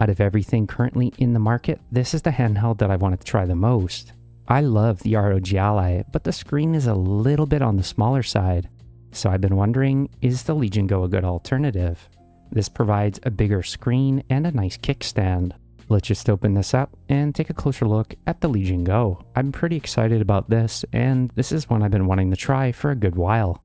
Out of everything currently in the market, this is the handheld that I wanted to try the most. I love the ROG Ally, but the screen is a little bit on the smaller side. So I've been wondering, is the Legion Go a good alternative? This provides a bigger screen and a nice kickstand. Let's just open this up and take a closer look at the Legion Go. I'm pretty excited about this, and this is one I've been wanting to try for a good while.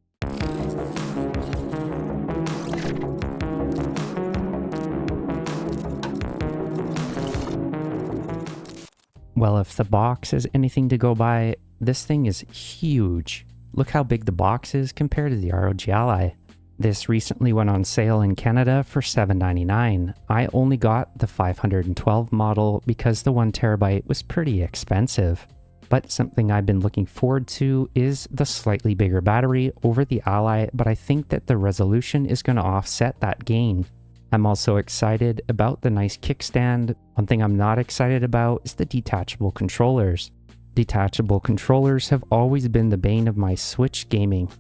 Well, if the box is anything to go by, this thing is huge. Look how big the box is compared to the ROG Ally. This recently went on sale in Canada for $7.99. I only got the 512 model because the 1TB was pretty expensive. But something I've been looking forward to is the slightly bigger battery over the Ally, but I think that the resolution is going to offset that gain. I'm also excited about the nice kickstand. One thing I'm not excited about is the detachable controllers. Detachable controllers have always been the bane of my Switch gaming.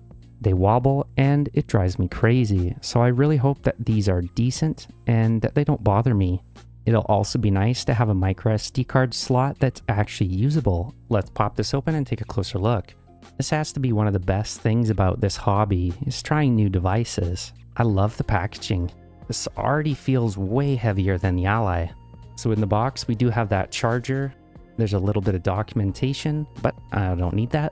They wobble and it drives me crazy, so I really hope that these are decent and that they don't bother me. It'll also be nice to have a micro SD card slot that's actually usable. Let's pop this open and take a closer look. This has to be one of the best things about this hobby, is trying new devices. I love the packaging. This already feels way heavier than the Ally. So in the box, we do have that charger. There's a little bit of documentation, but I don't need that.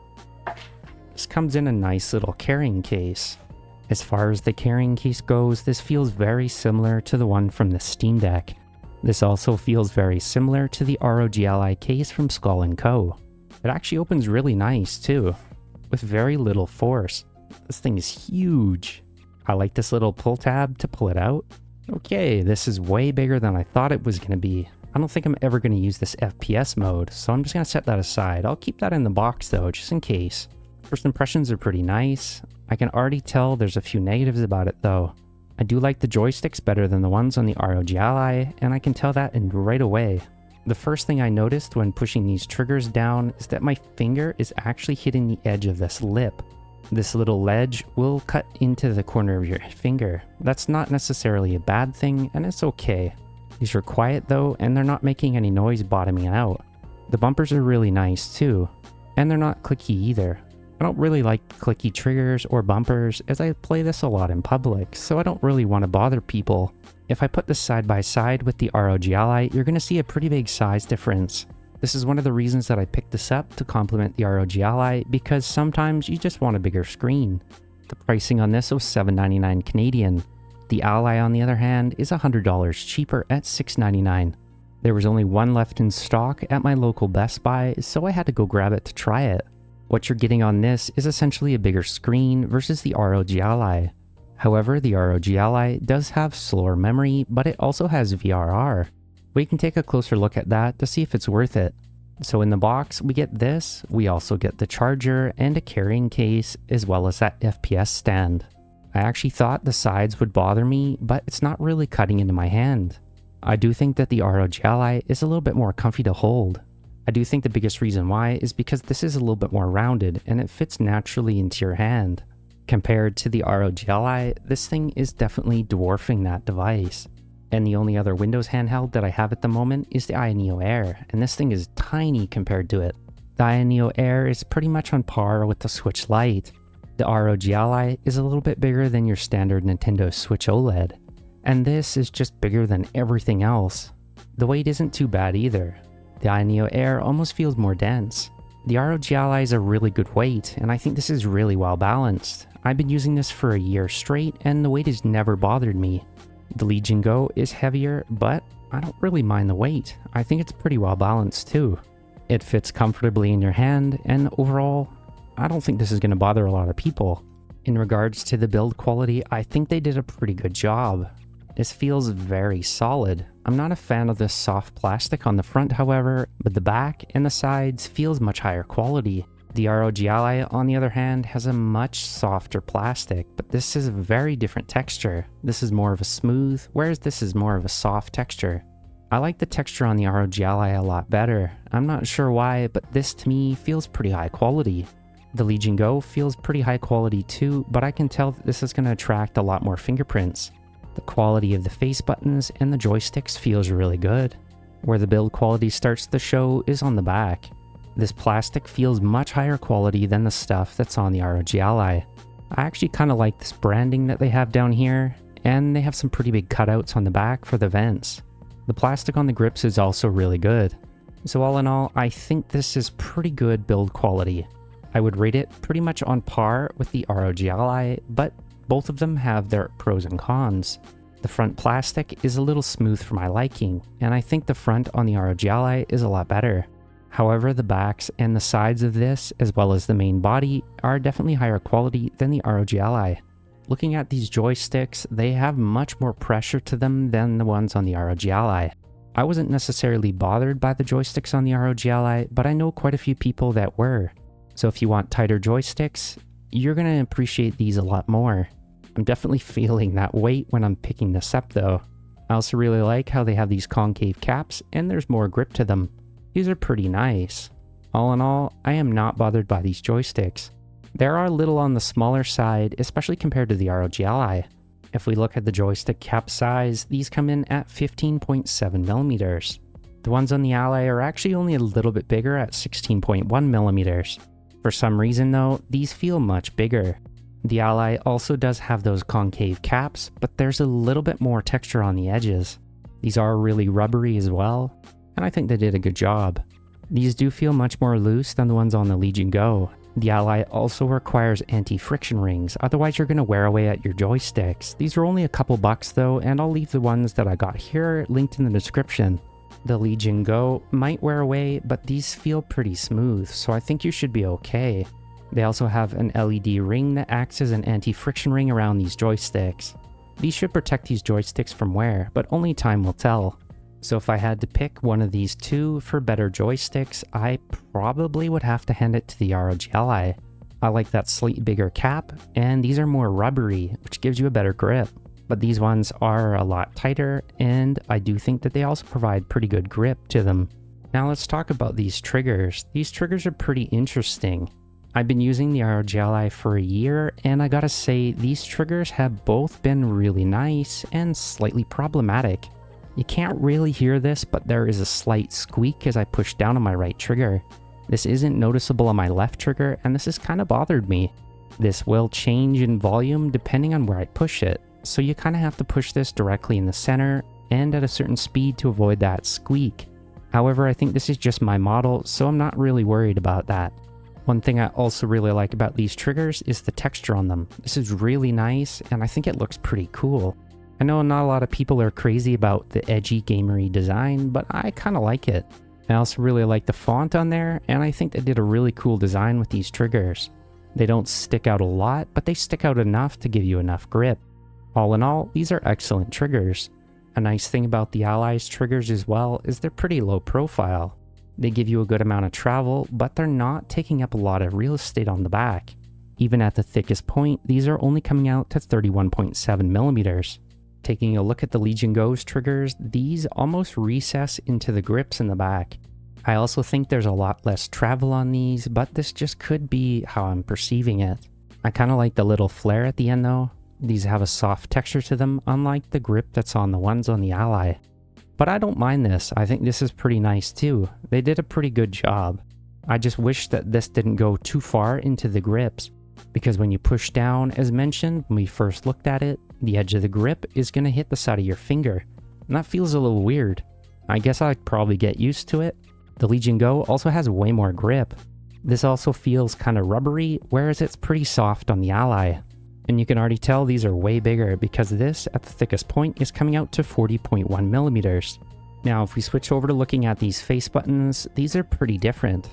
This comes in a nice little carrying case. As far as the carrying case goes, this feels very similar to the one from the Steam Deck. This also feels very similar to the ROG Ally case from Skull & Co. It actually opens really nice too, with very little force. This thing is huge. I like this little pull tab to pull it out. Okay, this is way bigger than I thought it was going to be. I don't think I'm ever going to use this FPS mode, so I'm just going to set that aside. I'll keep that in the box though, just in case. First impressions are pretty nice. I can already tell there's a few negatives about it though. I do like the joysticks better than the ones on the ROG Ally, and I can tell that right away. The first thing I noticed when pushing these triggers down is that my finger is actually hitting the edge of this lip. This little ledge will cut into the corner of your finger. That's not necessarily a bad thing, and it's okay. These are quiet though, and they're not making any noise bottoming out. The bumpers are really nice too, and they're not clicky either. I don't really like clicky triggers or bumpers as I play this a lot in public, so I don't really want to bother people. If I put this side by side with the ROG Ally, you're going to see a pretty big size difference. This is one of the reasons that I picked this up to complement the ROG Ally, because sometimes you just want a bigger screen. The pricing on this was $7.99 Canadian. The Ally, on the other hand, is $100 cheaper at $6.99. There was only one left in stock at my local Best Buy, so I had to go grab it to try it. What you're getting on this is essentially a bigger screen versus the ROG Ally. However, the ROG Ally does have slower memory, but it also has VRR. We can take a closer look at that to see if it's worth it. So in the box, we get this, we also get the charger and a carrying case, as well as that FPS stand. I actually thought the sides would bother me, but it's not really cutting into my hand. I do think that the ROG Ally is a little bit more comfy to hold. I do think the biggest reason why is because this is a little bit more rounded and it fits naturally into your hand. Compared to the ROG Ally, this thing is definitely dwarfing that device. And the only other Windows handheld that I have at the moment is the iNeo Air, and this thing is tiny compared to it. The iNeo Air is pretty much on par with the Switch Lite. The ROG Ally is a little bit bigger than your standard Nintendo Switch OLED, and this is just bigger than everything else. The weight isn't too bad either. The iNeo Air almost feels more dense. The ROG Ally is a really good weight, and I think this is really well balanced. I've been using this for a year straight, and the weight has never bothered me. The Legion Go is heavier, but I don't really mind the weight. I think it's pretty well balanced too. It fits comfortably in your hand, and overall, I don't think this is going to bother a lot of people. In regards to the build quality, I think they did a pretty good job. This feels very solid. I'm not a fan of this soft plastic on the front, however, but the back and the sides feels much higher quality. The ROG Ally, on the other hand, has a much softer plastic, but this is a very different texture. This is more of a smooth, whereas this is more of a soft texture. I like the texture on the ROG Ally a lot better. I'm not sure why, but this to me feels pretty high quality. The Legion Go feels pretty high quality too, but I can tell that this is going to attract a lot more fingerprints. The quality of the face buttons and the joysticks feels really good. Where the build quality starts to show is on the back. This plastic feels much higher quality than the stuff that's on the ROG Ally. I actually kind of like this branding that they have down here, and they have some pretty big cutouts on the back for the vents. The plastic on the grips is also really good. So all in all, I think this is pretty good build quality. I would rate it pretty much on par with the ROG Ally, but both of them have their pros and cons. The front plastic is a little smooth for my liking, and I think the front on the ROG Ally is a lot better. However, the backs and the sides of this, as well as the main body, are definitely higher quality than the ROG Ally. Looking at these joysticks, they have much more pressure to them than the ones on the ROG Ally. I wasn't necessarily bothered by the joysticks on the ROG Ally, but I know quite a few people that were. So if you want tighter joysticks, you're going to appreciate these a lot more. I'm definitely feeling that weight when I'm picking this up though. I also really like how they have these concave caps and there's more grip to them. These are pretty nice. All in all, I am not bothered by these joysticks. They are a little on the smaller side, especially compared to the ROG Ally. If we look at the joystick cap size, these come in at 15.7 millimeters. The ones on the Ally are actually only a little bit bigger at 16.1 millimeters. For some reason though, these feel much bigger. The Ally also does have those concave caps, but there's a little bit more texture on the edges. These are really rubbery as well, and I think they did a good job. These do feel much more loose than the ones on the Legion Go. The Ally also requires anti-friction rings, otherwise you're going to wear away at your joysticks. These are only a couple bucks though, and I'll leave the ones that I got here linked in the description. The Legion Go might wear away, but these feel pretty smooth, so I think you should be okay. They also have an LED ring that acts as an anti-friction ring around these joysticks. These should protect these joysticks from wear, but only time will tell. So if I had to pick one of these two for better joysticks, I probably would have to hand it to the ROG Ally. I like that slightly bigger cap, and these are more rubbery, which gives you a better grip. But these ones are a lot tighter, and I do think that they also provide pretty good grip to them. Now let's talk about these triggers. These triggers are pretty interesting. I've been using the ROG Ally for a year, and I gotta say, these triggers have both been really nice and slightly problematic. You can't really hear this, but there is a slight squeak as I push down on my right trigger. This isn't noticeable on my left trigger, and this has kind of bothered me. This will change in volume depending on where I push it, so you kind of have to push this directly in the center and at a certain speed to avoid that squeak. However, I think this is just my model, so I'm not really worried about that. One thing I also really like about these triggers is the texture on them. This is really nice, and I think it looks pretty cool. I know not a lot of people are crazy about the edgy gamery design, but I kind of like it. I also really like the font on there, and I think they did a really cool design with these triggers. They don't stick out a lot, but they stick out enough to give you enough grip. All in all, these are excellent triggers. A nice thing about the Ally's triggers as well is they're pretty low profile. They give you a good amount of travel, but they're not taking up a lot of real estate on the back. Even at the thickest point, these are only coming out to 31.7 millimeters. Taking a look at the Legion Go's triggers, these almost recess into the grips in the back. I also think there's a lot less travel on these, but this just could be how I'm perceiving it. I kind of like the little flare at the end though. These have a soft texture to them, unlike the grip that's on the ones on the Ally. But I don't mind this. I think this is pretty nice too. They did a pretty good job. I just wish that this didn't go too far into the grips, because when you push down, as mentioned when we first looked at it, the edge of the grip is going to hit the side of your finger, and that feels a little weird. I guess I'd probably get used to it. The Legion Go also has way more grip. This also feels kind of rubbery, whereas it's pretty soft on the Ally. And you can already tell these are way bigger because this, at the thickest point, is coming out to 40.1 millimeters. Now, if we switch over to looking at these face buttons, these are pretty different.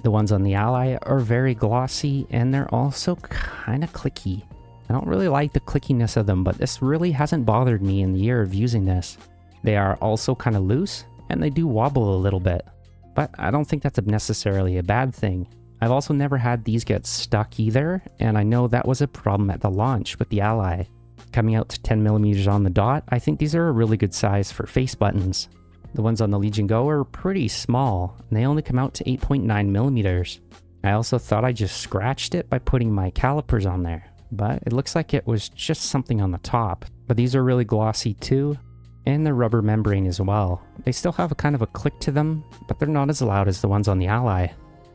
The ones on the Ally are very glossy, and they're also kind of clicky. I don't really like the clickiness of them, but this really hasn't bothered me in the year of using this. They are also kind of loose, and they do wobble a little bit. But I don't think that's necessarily a bad thing. I've also never had these get stuck either, and I know that was a problem at the launch with the Ally. Coming out to 10 millimeters on the dot, I think these are a really good size for face buttons. The ones on the Legion Go are pretty small, and they only come out to 8.9 millimeters. I also thought I just scratched it by putting my calipers on there, but it looks like it was just something on the top. But these are really glossy too, and they're rubber membrane as well. They still have a kind of a click to them, but they're not as loud as the ones on the Ally.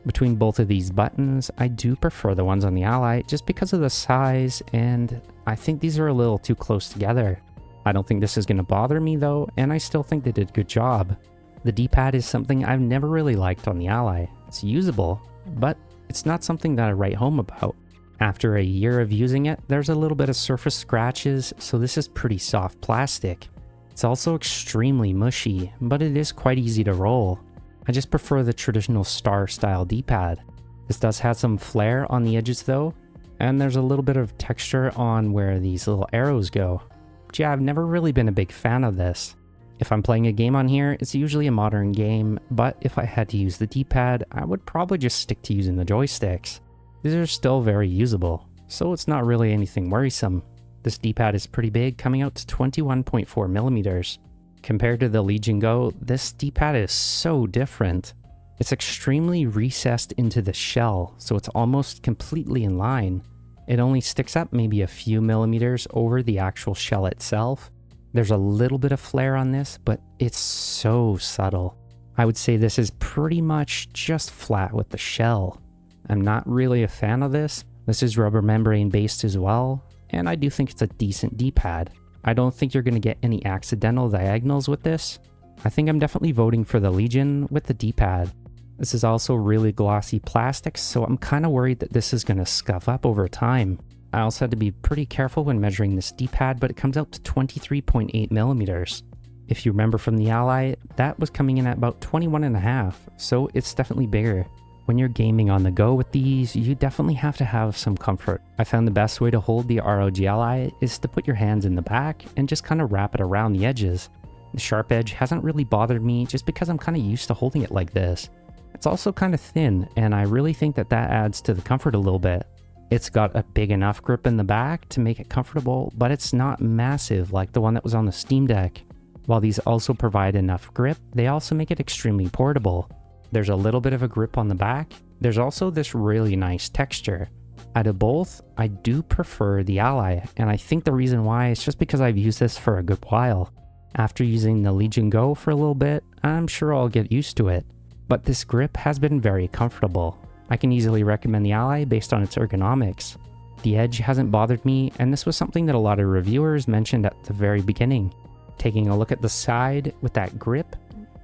Between both of these buttons, I do prefer the ones on the Ally just because of the size, and I think these are a little too close together. I don't think this is going to bother me though, and I still think they did a good job. The D-pad is something I've never really liked on the Ally. It's usable, but it's not something that I write home about. After a year of using it, there's a little bit of surface scratches, so this is pretty soft plastic. It's also extremely mushy, but it is quite easy to roll. I just prefer the traditional star style D-pad. This does have some flare on the edges though, and there's a little bit of texture on where these little arrows go. But yeah, I've never really been a big fan of this. If I'm playing a game on here, it's usually a modern game, but if I had to use the D-pad, I would probably just stick to using the joysticks. These are still very usable, so it's not really anything worrisome. This D-pad is pretty big, coming out to 21.4 millimeters. Compared to the Legion Go, this D-pad is so different. It's extremely recessed into the shell, so it's almost completely in line. It only sticks up maybe a few millimeters over the actual shell itself. There's a little bit of flare on this, but it's so subtle. I would say this is pretty much just flat with the shell. I'm not really a fan of this. This is rubber membrane based as well, and I do think it's a decent D-pad. I don't think you're going to get any accidental diagonals with this. I think I'm definitely voting for the Legion with the D-pad. This is also really glossy plastic, so I'm kind of worried that this is going to scuff up over time. I also had to be pretty careful when measuring this D-pad, but it comes out to 23.8 millimeters. If you remember from the Ally, that was coming in at about 21.5, so it's definitely bigger. When you're gaming on the go with these, you definitely have to have some comfort. I found the best way to hold the ROG Ally is to put your hands in the back and just kind of wrap it around the edges. The sharp edge hasn't really bothered me just because I'm kind of used to holding it like this. It's also kind of thin, and I really think that adds to the comfort a little bit. It's got a big enough grip in the back to make it comfortable, but it's not massive like the one that was on the Steam Deck. While these also provide enough grip, they also make it extremely portable. There's a little bit of a grip on the back. There's also this really nice texture. Out of both, I do prefer the Ally, and I think the reason why is just because I've used this for a good while. After using the Legion Go for a little bit, I'm sure I'll get used to it. But this grip has been very comfortable. I can easily recommend the Ally based on its ergonomics. The edge hasn't bothered me, and this was something that a lot of reviewers mentioned at the very beginning. Taking a look at the side with that grip,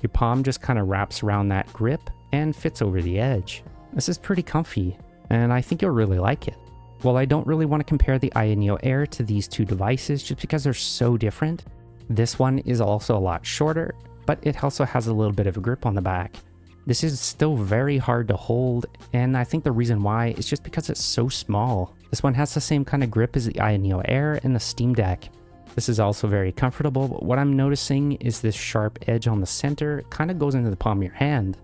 your palm just kind of wraps around that grip and fits over the edge. This is pretty comfy, and I think you'll really like it. While I don't really want to compare the Aya Neo Air to these two devices just because they're so different, this one is also a lot shorter, but it also has a little bit of a grip on the back. This is still very hard to hold, and I think the reason why is just because it's so small. This one has the same kind of grip as the Aya Neo Air and the Steam Deck. This is also very comfortable, but what I'm noticing is this sharp edge on the center kind of goes into the palm of your hand.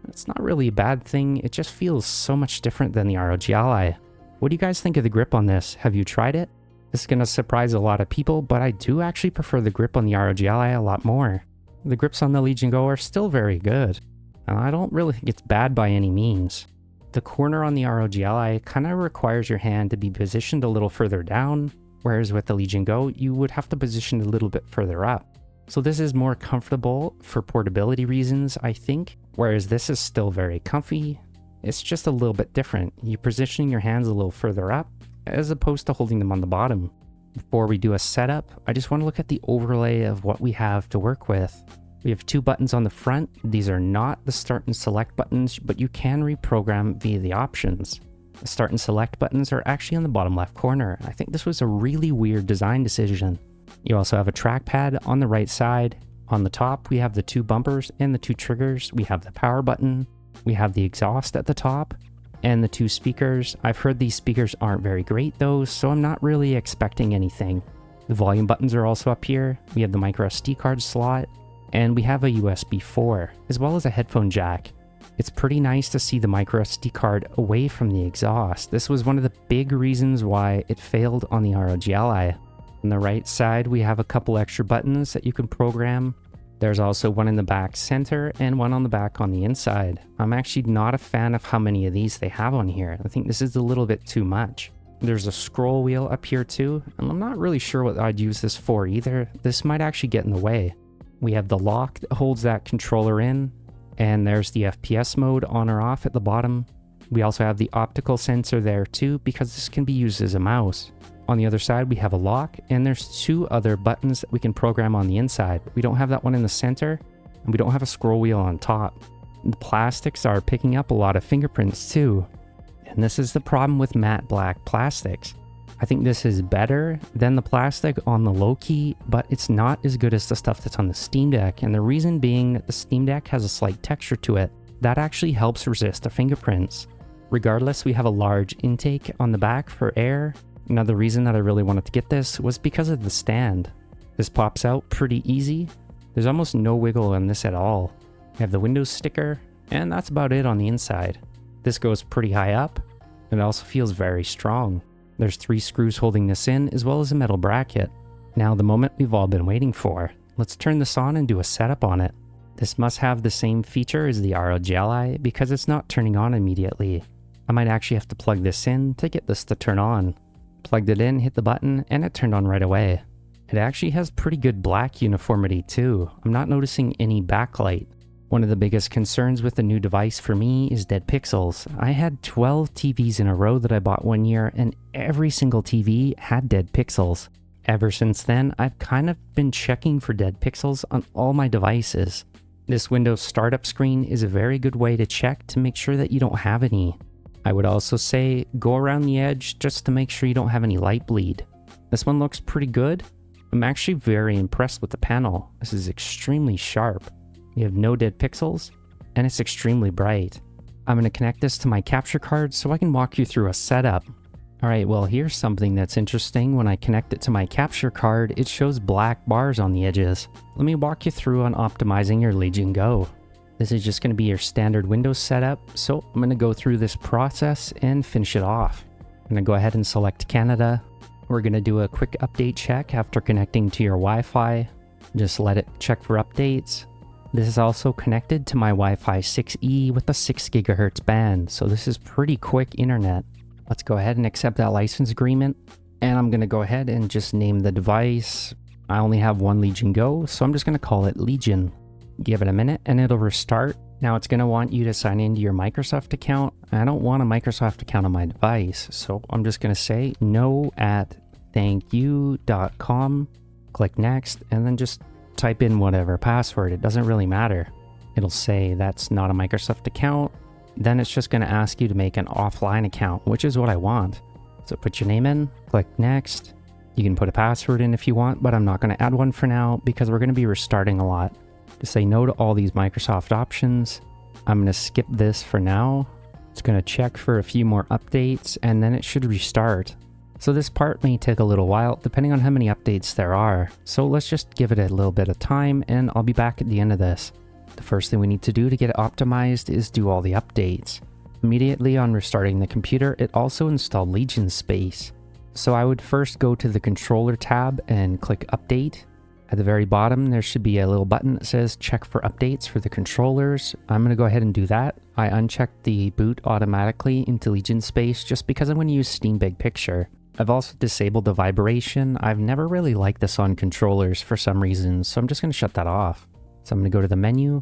It's not really a bad thing, it just feels so much different than the ROG Ally. What do you guys think of the grip on this? Have you tried it? This is going to surprise a lot of people, but I do actually prefer the grip on the ROG Ally a lot more. The grips on the Legion Go are still very good, and I don't really think it's bad by any means. The corner on the ROG Ally kind of requires your hand to be positioned a little further down, whereas with the Legion Go, you would have to position a little bit further up. So this is more comfortable for portability reasons, I think, whereas this is still very comfy. It's just a little bit different. You're positioning your hands a little further up, as opposed to holding them on the bottom. Before we do a setup, I just want to look at the overlay of what we have to work with. We have two buttons on the front. These are not the start and select buttons, but you can reprogram via the options. The start and select buttons are actually on the bottom left corner. I think this was a really weird design decision. You also have a trackpad on the right side. On the top, we have the two bumpers and the two triggers. We have the power button. We have the exhaust at the top and the two speakers. I've heard these speakers aren't very great though, so I'm not really expecting anything. The volume buttons are also up here. We have the micro SD card slot, and we have a USB 4, as well as a headphone jack. It's pretty nice to see the micro SD card away from the exhaust. This was one of the big reasons why it failed on the ROG Ally. On the right side, we have a couple extra buttons that you can program. There's also one in the back center and one on the back on the inside. I'm actually not a fan of how many of these they have on here. I think this is a little bit too much. There's a scroll wheel up here too, and I'm not really sure what I'd use this for either. This might actually get in the way. We have the lock that holds that controller in, and there's the FPS mode on or off at the bottom. We also have the optical sensor there too, because this can be used as a mouse. On the other side, we have a lock, and there's 2 other buttons that we can program on the inside. We don't have that one in the center, and we don't have a scroll wheel on top. The plastics are picking up a lot of fingerprints too. And this is the problem with matte black plastics. I think this is better than the plastic on the low key, but it's not as good as the stuff that's on the Steam Deck. And the reason being that the Steam Deck has a slight texture to it that actually helps resist the fingerprints. Regardless, we have a large intake on the back for air. Another reason that I really wanted to get this was because of the stand. This pops out pretty easy. There's almost no wiggle on this at all. We have the Windows sticker, and that's about it on the inside. This goes pretty high up, and it also feels very strong. There's 3 screws holding this in, as well as a metal bracket. Now the moment we've all been waiting for. Let's turn this on and do a setup on it. This must have the same feature as the ROG Ally because it's not turning on immediately. I might actually have to plug this in to get this to turn on. Plugged it in, hit the button, and it turned on right away. It actually has pretty good black uniformity too. I'm not noticing any backlight. One of the biggest concerns with the new device for me is dead pixels. I had 12 TVs in a row that I bought one year, and every single TV had dead pixels. Ever since then, I've kind of been checking for dead pixels on all my devices. This Windows startup screen is a very good way to check to make sure that you don't have any. I would also say go around the edge just to make sure you don't have any light bleed. This one looks pretty good. I'm actually very impressed with the panel. This is extremely sharp. You have no dead pixels, and it's extremely bright. I'm going to connect this to my capture card so I can walk you through a setup. Alright, well here's something that's interesting. When I connect it to my capture card, it shows black bars on the edges. Let me walk you through on optimizing your Legion Go. This is just going to be your standard Windows setup, so I'm going to go through this process and finish it off. I'm going to go ahead and select Canada. We're going to do a quick update check after connecting to your Wi-Fi. Just let it check for updates. This is also connected to my Wi-Fi 6E with a 6 GHz band, so this is pretty quick internet. Let's go ahead and accept that license agreement, and I'm going to go ahead and just name the device. I only have one Legion Go, so I'm just going to call it Legion. Give it a minute and it'll restart. Now it's going to want you to sign into your Microsoft account. I don't want a Microsoft account on my device, so I'm just going to say no at thankyou.com. Click next, and then just type in whatever password. It doesn't really matter. It'll say that's not a Microsoft account. Then it's just going to ask you to make an offline account, which is what I want. So put your name in, click next. You can put a password in if you want, but I'm not going to add one for now because we're going to be restarting a lot. Just say no to all these Microsoft options. I'm going to skip this for now. It's going to check for a few more updates and then it should restart. So this part may take a little while depending on how many updates there are. So let's just give it a little bit of time and I'll be back at the end of this. The first thing we need to do to get it optimized is do all the updates. Immediately on restarting the computer, it also installed LegionSpace. So I would first go to the controller tab and click update. At the very bottom, there should be a little button that says check for updates for the controllers. I'm going to go ahead and do that. I unchecked the boot automatically into LegionSpace just because I'm going to use Steam Big Picture. I've also disabled the vibration. I've never really liked this on controllers for some reason, so I'm just going to shut that off. So I'm going to go to the menu,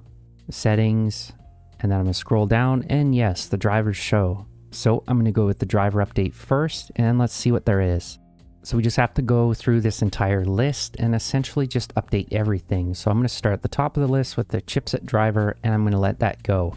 settings, and then I'm going to scroll down, and yes, the drivers show. So I'm going to go with the driver update first, and let's see what there is. So we just have to go through this entire list and essentially just update everything. So I'm going to start at the top of the list with the chipset driver, and I'm going to let that go.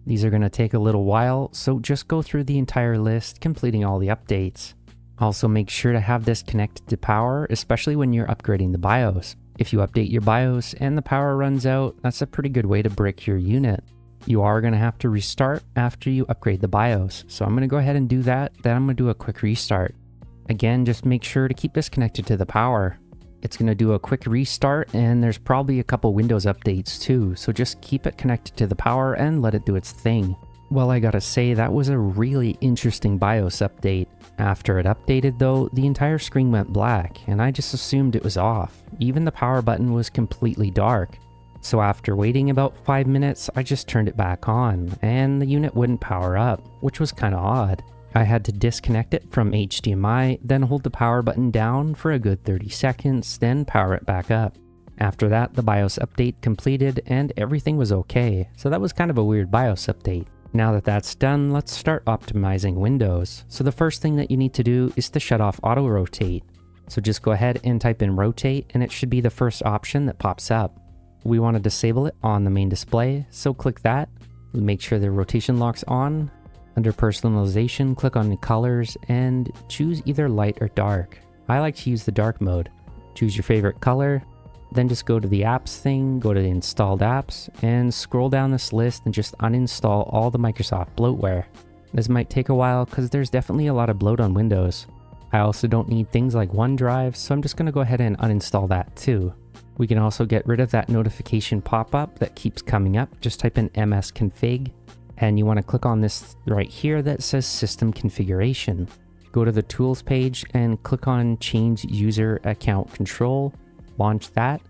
These are going to take a little while, so just go through the entire list, completing all the updates. Also make sure to have this connected to power, especially when you're upgrading the BIOS. If you update your BIOS and the power runs out, that's a pretty good way to break your unit. You are going to have to restart after you upgrade the BIOS. So I'm going to go ahead and do that, then I'm going to do a quick restart. Again, just make sure to keep this connected to the power. It's going to do a quick restart and there's probably a couple Windows updates too, so just keep it connected to the power and let it do its thing. Well, I gotta say, that was a really interesting BIOS update. After it updated though, the entire screen went black and I just assumed it was off. Even the power button was completely dark. So after waiting about 5 minutes, I just turned it back on and the unit wouldn't power up, which was kinda odd. I had to disconnect it from HDMI, then hold the power button down for a good 30 seconds, then power it back up. After that, the BIOS update completed and everything was okay, so that was kind of a weird BIOS update. Now that that's done, let's start optimizing Windows. So the first thing that you need to do is to shut off auto rotate. So just go ahead and type in rotate and it should be the first option that pops up. We want to disable it on the main display, so click that. Make sure the rotation lock's on. Under personalization, click on the colors and choose either light or dark. I like to use the dark mode. Choose your favorite color, then just go to the apps thing, go to the installed apps, and scroll down this list and just uninstall all the Microsoft bloatware. This might take a while because there's definitely a lot of bloat on Windows. I also don't need things like OneDrive, so I'm just going to go ahead and uninstall that too. We can also get rid of that notification pop-up that keeps coming up. Just type in msconfig, and you want to click on this right here that says System Configuration. Go to the Tools page and click on Change User Account Control. Launch that,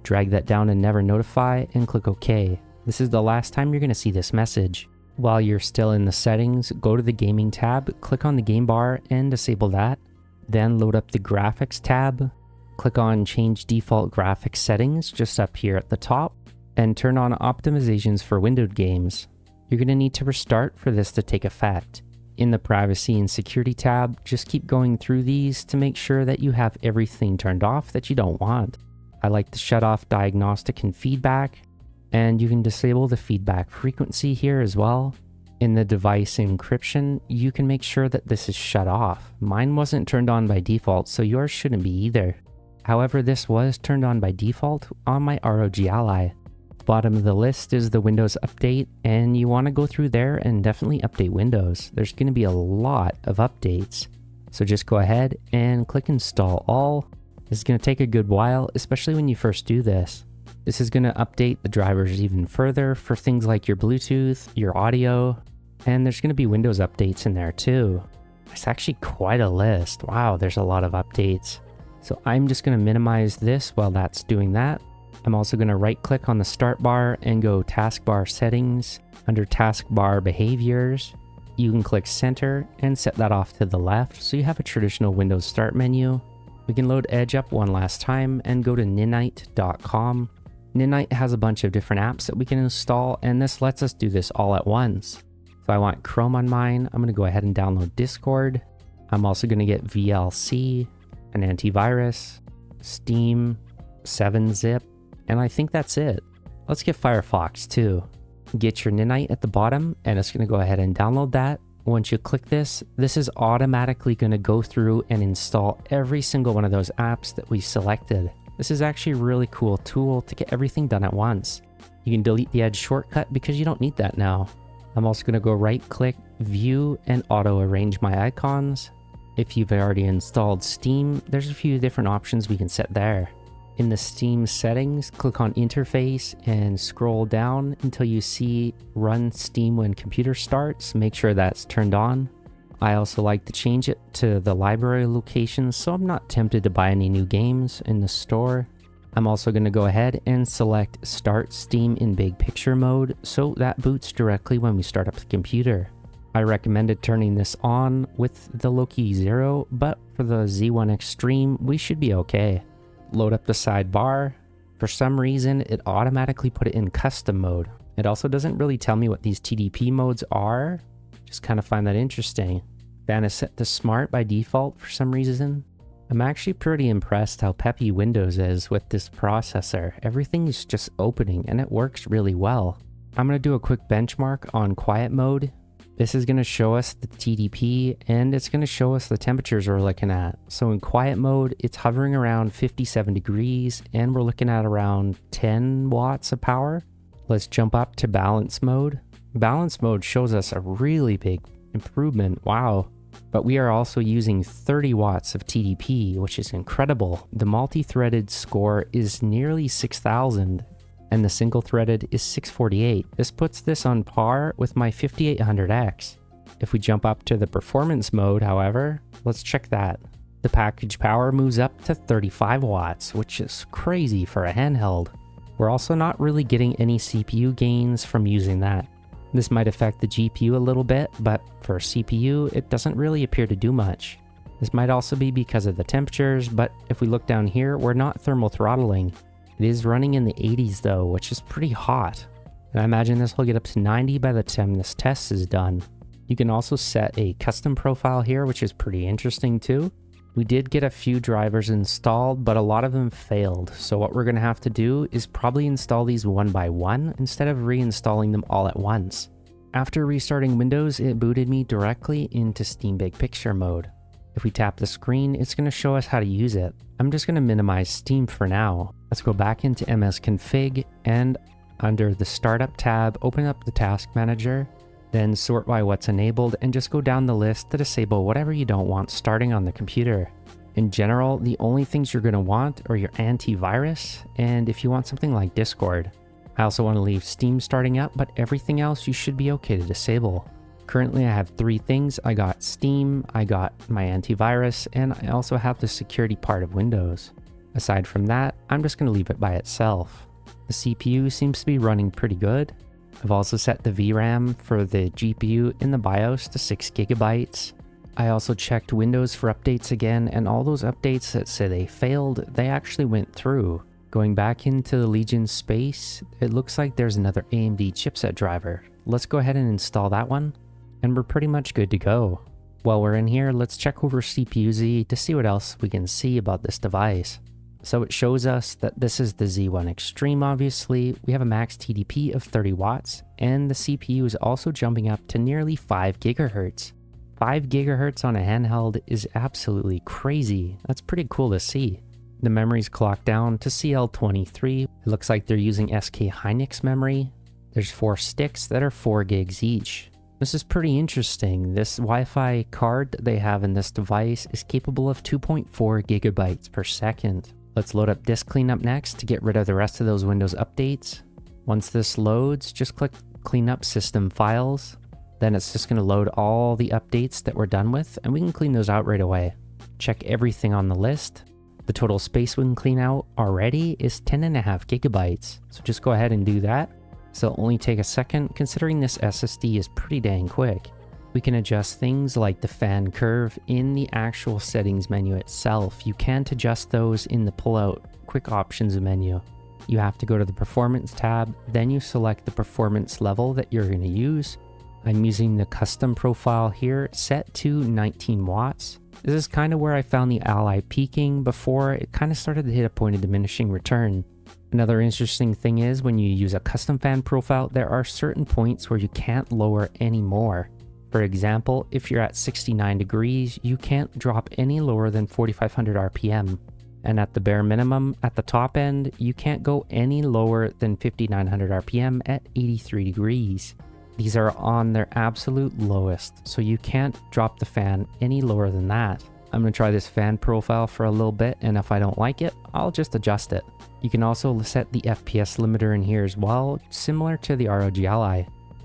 drag that down to Never Notify, and click OK. This is the last time you're going to see this message. While you're still in the settings, go to the Gaming tab, click on the game bar and disable that. Then load up the Graphics tab, click on Change Default Graphics Settings just up here at the top, and turn on optimizations for windowed games. You're going to need to restart for this to take effect. In the Privacy and Security tab, just keep going through these to make sure that you have everything turned off that you don't want. I like to shut off diagnostic and feedback, and you can disable the feedback frequency here as well. In the device encryption, you can make sure that this is shut off. Mine wasn't turned on by default, so yours shouldn't be either. However, this was turned on by default on my ROG Ally. Bottom of the list is the Windows update, and you want to go through there and definitely update Windows. There's going to be a lot of updates. So just go ahead and click Install All. This is going to take a good while, especially when you first do this. This is going to update the drivers even further for things like your Bluetooth, your audio, and there's going to be Windows updates in there too. It's actually quite a list. Wow, there's a lot of updates. So I'm just going to minimize this while that's doing that. I'm also going to right click on the start bar and go taskbar settings. Under taskbar behaviors, you can click center and set that off to the left so you have a traditional Windows start menu. We can load Edge up one last time and go to ninite.com. Ninite has a bunch of different apps that we can install, and this lets us do this all at once. So I want Chrome on mine. I'm going to go ahead and download Discord. I'm also going to get VLC, an antivirus, Steam, 7-zip, and I think that's it. Let's get Firefox too. Get your Ninite at the bottom, and it's going to go ahead and download that. Once you click this, this is automatically going to go through and install every single one of those apps that we selected. This is actually a really cool tool to get everything done at once. You can delete the Edge shortcut because you don't need that now. I'm also going to go right click, view, and auto arrange my icons. If you've already installed Steam, there's a few different options we can set there. In the Steam settings, click on Interface and scroll down until you see Run Steam when computer starts. Make sure that's turned on. I also like to change it to the library location so I'm not tempted to buy any new games in the store. I'm also going to go ahead and select Start Steam in Big Picture mode so that boots directly when we start up the computer. I recommended turning this on with the Loki 0, but for the Z1 Extreme, we should be okay. Load up the sidebar. For some reason, it automatically put it in custom mode. It also doesn't really tell me what these TDP modes are. Just kind of find that interesting. Fan is set to smart by default for some reason. I'm actually pretty impressed how peppy Windows is with this processor. Everything is just opening and it works really well. I'm going to do a quick benchmark on quiet mode. This is going to show us the TDP and it's going to show us the temperatures we're looking at. So in quiet mode, it's hovering around 57 degrees and we're looking at around 10 watts of power. Let's jump up to balance mode. Balance mode shows us a really big improvement. Wow. But we are also using 30 watts of TDP, which is incredible. The multi-threaded score is nearly 6,000 and the single-threaded is 648. This puts this on par with my 5800X. If we jump up to the performance mode, however, let's check that. The package power moves up to 35 watts, which is crazy for a handheld. We're also not really getting any CPU gains from using that. This might affect the GPU a little bit, but for CPU, it doesn't really appear to do much. This might also be because of the temperatures, but if we look down here, we're not thermal throttling. It is running in the 80s though, which is pretty hot. And I imagine this will get up to 90 by the time this test is done. You can also set a custom profile here, which is pretty interesting too. We did get a few drivers installed, but a lot of them failed. So what we're going to have to do is probably install these one by one instead of reinstalling them all at once. After restarting Windows, it booted me directly into Steam Big Picture mode. If we tap the screen, it's going to show us how to use it. I'm just going to minimize Steam for now. Let's go back into msconfig and under the Startup tab, open up the Task Manager, then sort by what's enabled and just go down the list to disable whatever you don't want starting on the computer. In general, the only things you're going to want are your antivirus and if you want something like Discord. I also want to leave Steam starting up, but everything else you should be okay to disable. Currently I have 3 things. I got Steam, I got my antivirus, and I also have the security part of Windows. Aside from that, I'm just going to leave it by itself. The CPU seems to be running pretty good. I've also set the VRAM for the GPU in the BIOS to 6 GB. I also checked Windows for updates again, and all those updates that say they failed, they actually went through. Going back into the LegionSpace, it looks like there's another AMD chipset driver. Let's go ahead and install that one, and we're pretty much good to go. While we're in here, let's check over CPUZ to see what else we can see about this device. So it shows us that this is the Z1 Extreme obviously, we have a max TDP of 30 watts, and the CPU is also jumping up to nearly 5 GHz. 5 GHz on a handheld is absolutely crazy, that's pretty cool to see. The memory's clocked down to CL23, it looks like they're using SK Hynix memory. There's 4 sticks that are 4 gigs each. This is pretty interesting. This Wi-Fi card that they have in this device is capable of 2.4 gigabytes per second. Let's load up Disk Cleanup next to get rid of the rest of those Windows updates. Once this loads, just click Clean Up System Files. Then it's just going to load all the updates that we're done with, and we can clean those out right away. Check everything on the list. The total space we can clean out already is 10.5 gigabytes, so just go ahead and do that. So it'll only take a second, considering this SSD is pretty dang quick. We can adjust things like the fan curve in the actual settings menu itself. You can't adjust those in the pull-out quick options menu. You have to go to the performance tab, then you select the performance level that you're going to use. I'm using the custom profile here set to 19 watts. This is kind of where I found the Ally peaking before it kind of started to hit a point of diminishing return. Another interesting thing is when you use a custom fan profile, there are certain points where you can't lower any more. For example, if you're at 69 degrees, you can't drop any lower than 4500 RPM. And at the bare minimum, at the top end, you can't go any lower than 5900 RPM at 83 degrees. These are on their absolute lowest, so you can't drop the fan any lower than that. I'm going to try this fan profile for a little bit, and if I don't like it, I'll just adjust it. You can also set the FPS limiter in here as well, similar to the ROG Ally.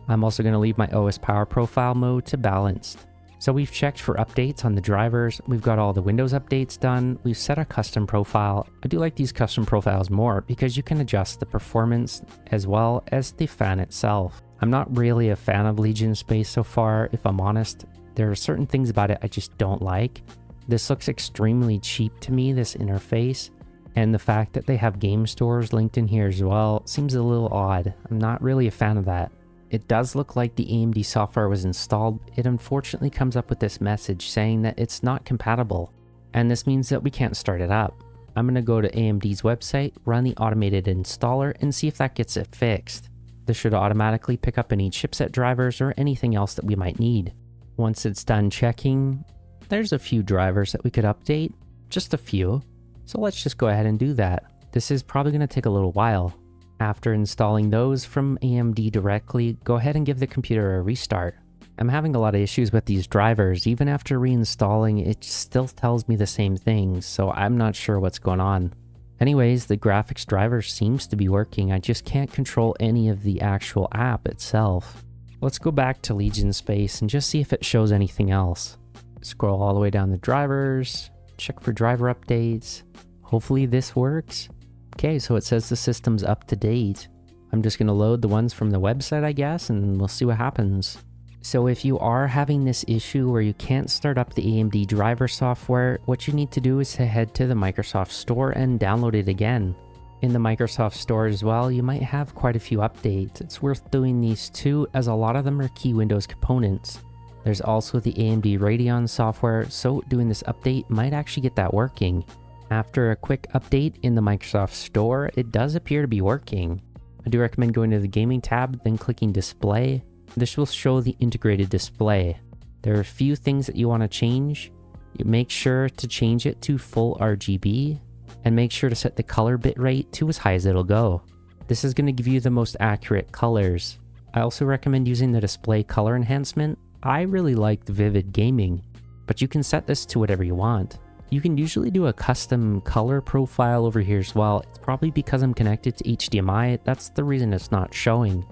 I'm also going to leave my OS power profile mode to balanced. So we've checked for updates on the drivers, we've got all the Windows updates done, we've set a custom profile. I do like these custom profiles more because you can adjust the performance as well as the fan itself. I'm not really a fan of LegionSpace so far, if I'm honest. There are certain things about it I just don't like. This looks extremely cheap to me, this interface, and the fact that they have game stores linked in here as well seems a little odd. I'm not really a fan of that. It does look like the AMD software was installed. It unfortunately comes up with this message saying that it's not compatible, and this means that we can't start it up. I'm going to go to AMD's website, run the automated installer, and see if that gets it fixed. This should automatically pick up any chipset drivers or anything else that we might need. Once it's done checking, there's a few drivers that we could update, just a few. So let's just go ahead and do that. This is probably going to take a little while. After installing those from AMD directly, go ahead and give the computer a restart. I'm having a lot of issues with these drivers. Even after reinstalling, it still tells me the same things, so I'm not sure what's going on. Anyways, the graphics driver seems to be working. I just can't control any of the actual app itself. Let's go back to LegionSpace and just see if it shows anything else. Scroll all the way down the drivers, check for driver updates. Hopefully this works. Okay, so it says the system's up to date. I'm just going to load the ones from the website, I guess, and we'll see what happens. So if you are having this issue where you can't start up the AMD driver software, what you need to do is to head to the Microsoft Store and download it again. In the Microsoft Store as well, you might have quite a few updates. It's worth doing these too, as a lot of them are key Windows components. There's also the AMD Radeon software, so doing this update might actually get that working. After a quick update in the Microsoft Store, it does appear to be working. I do recommend going to the Gaming tab, then clicking Display. This will show the integrated display. There are a few things that you want to change. You make sure to change it to full RGB, and make sure to set the color bitrate to as high as it'll go. This is going to give you the most accurate colors. I also recommend using the display color enhancement. I really like the Vivid Gaming, but you can set this to whatever you want. You can usually do a custom color profile over here as well. It's probably because I'm connected to HDMI, that's the reason it's not showing.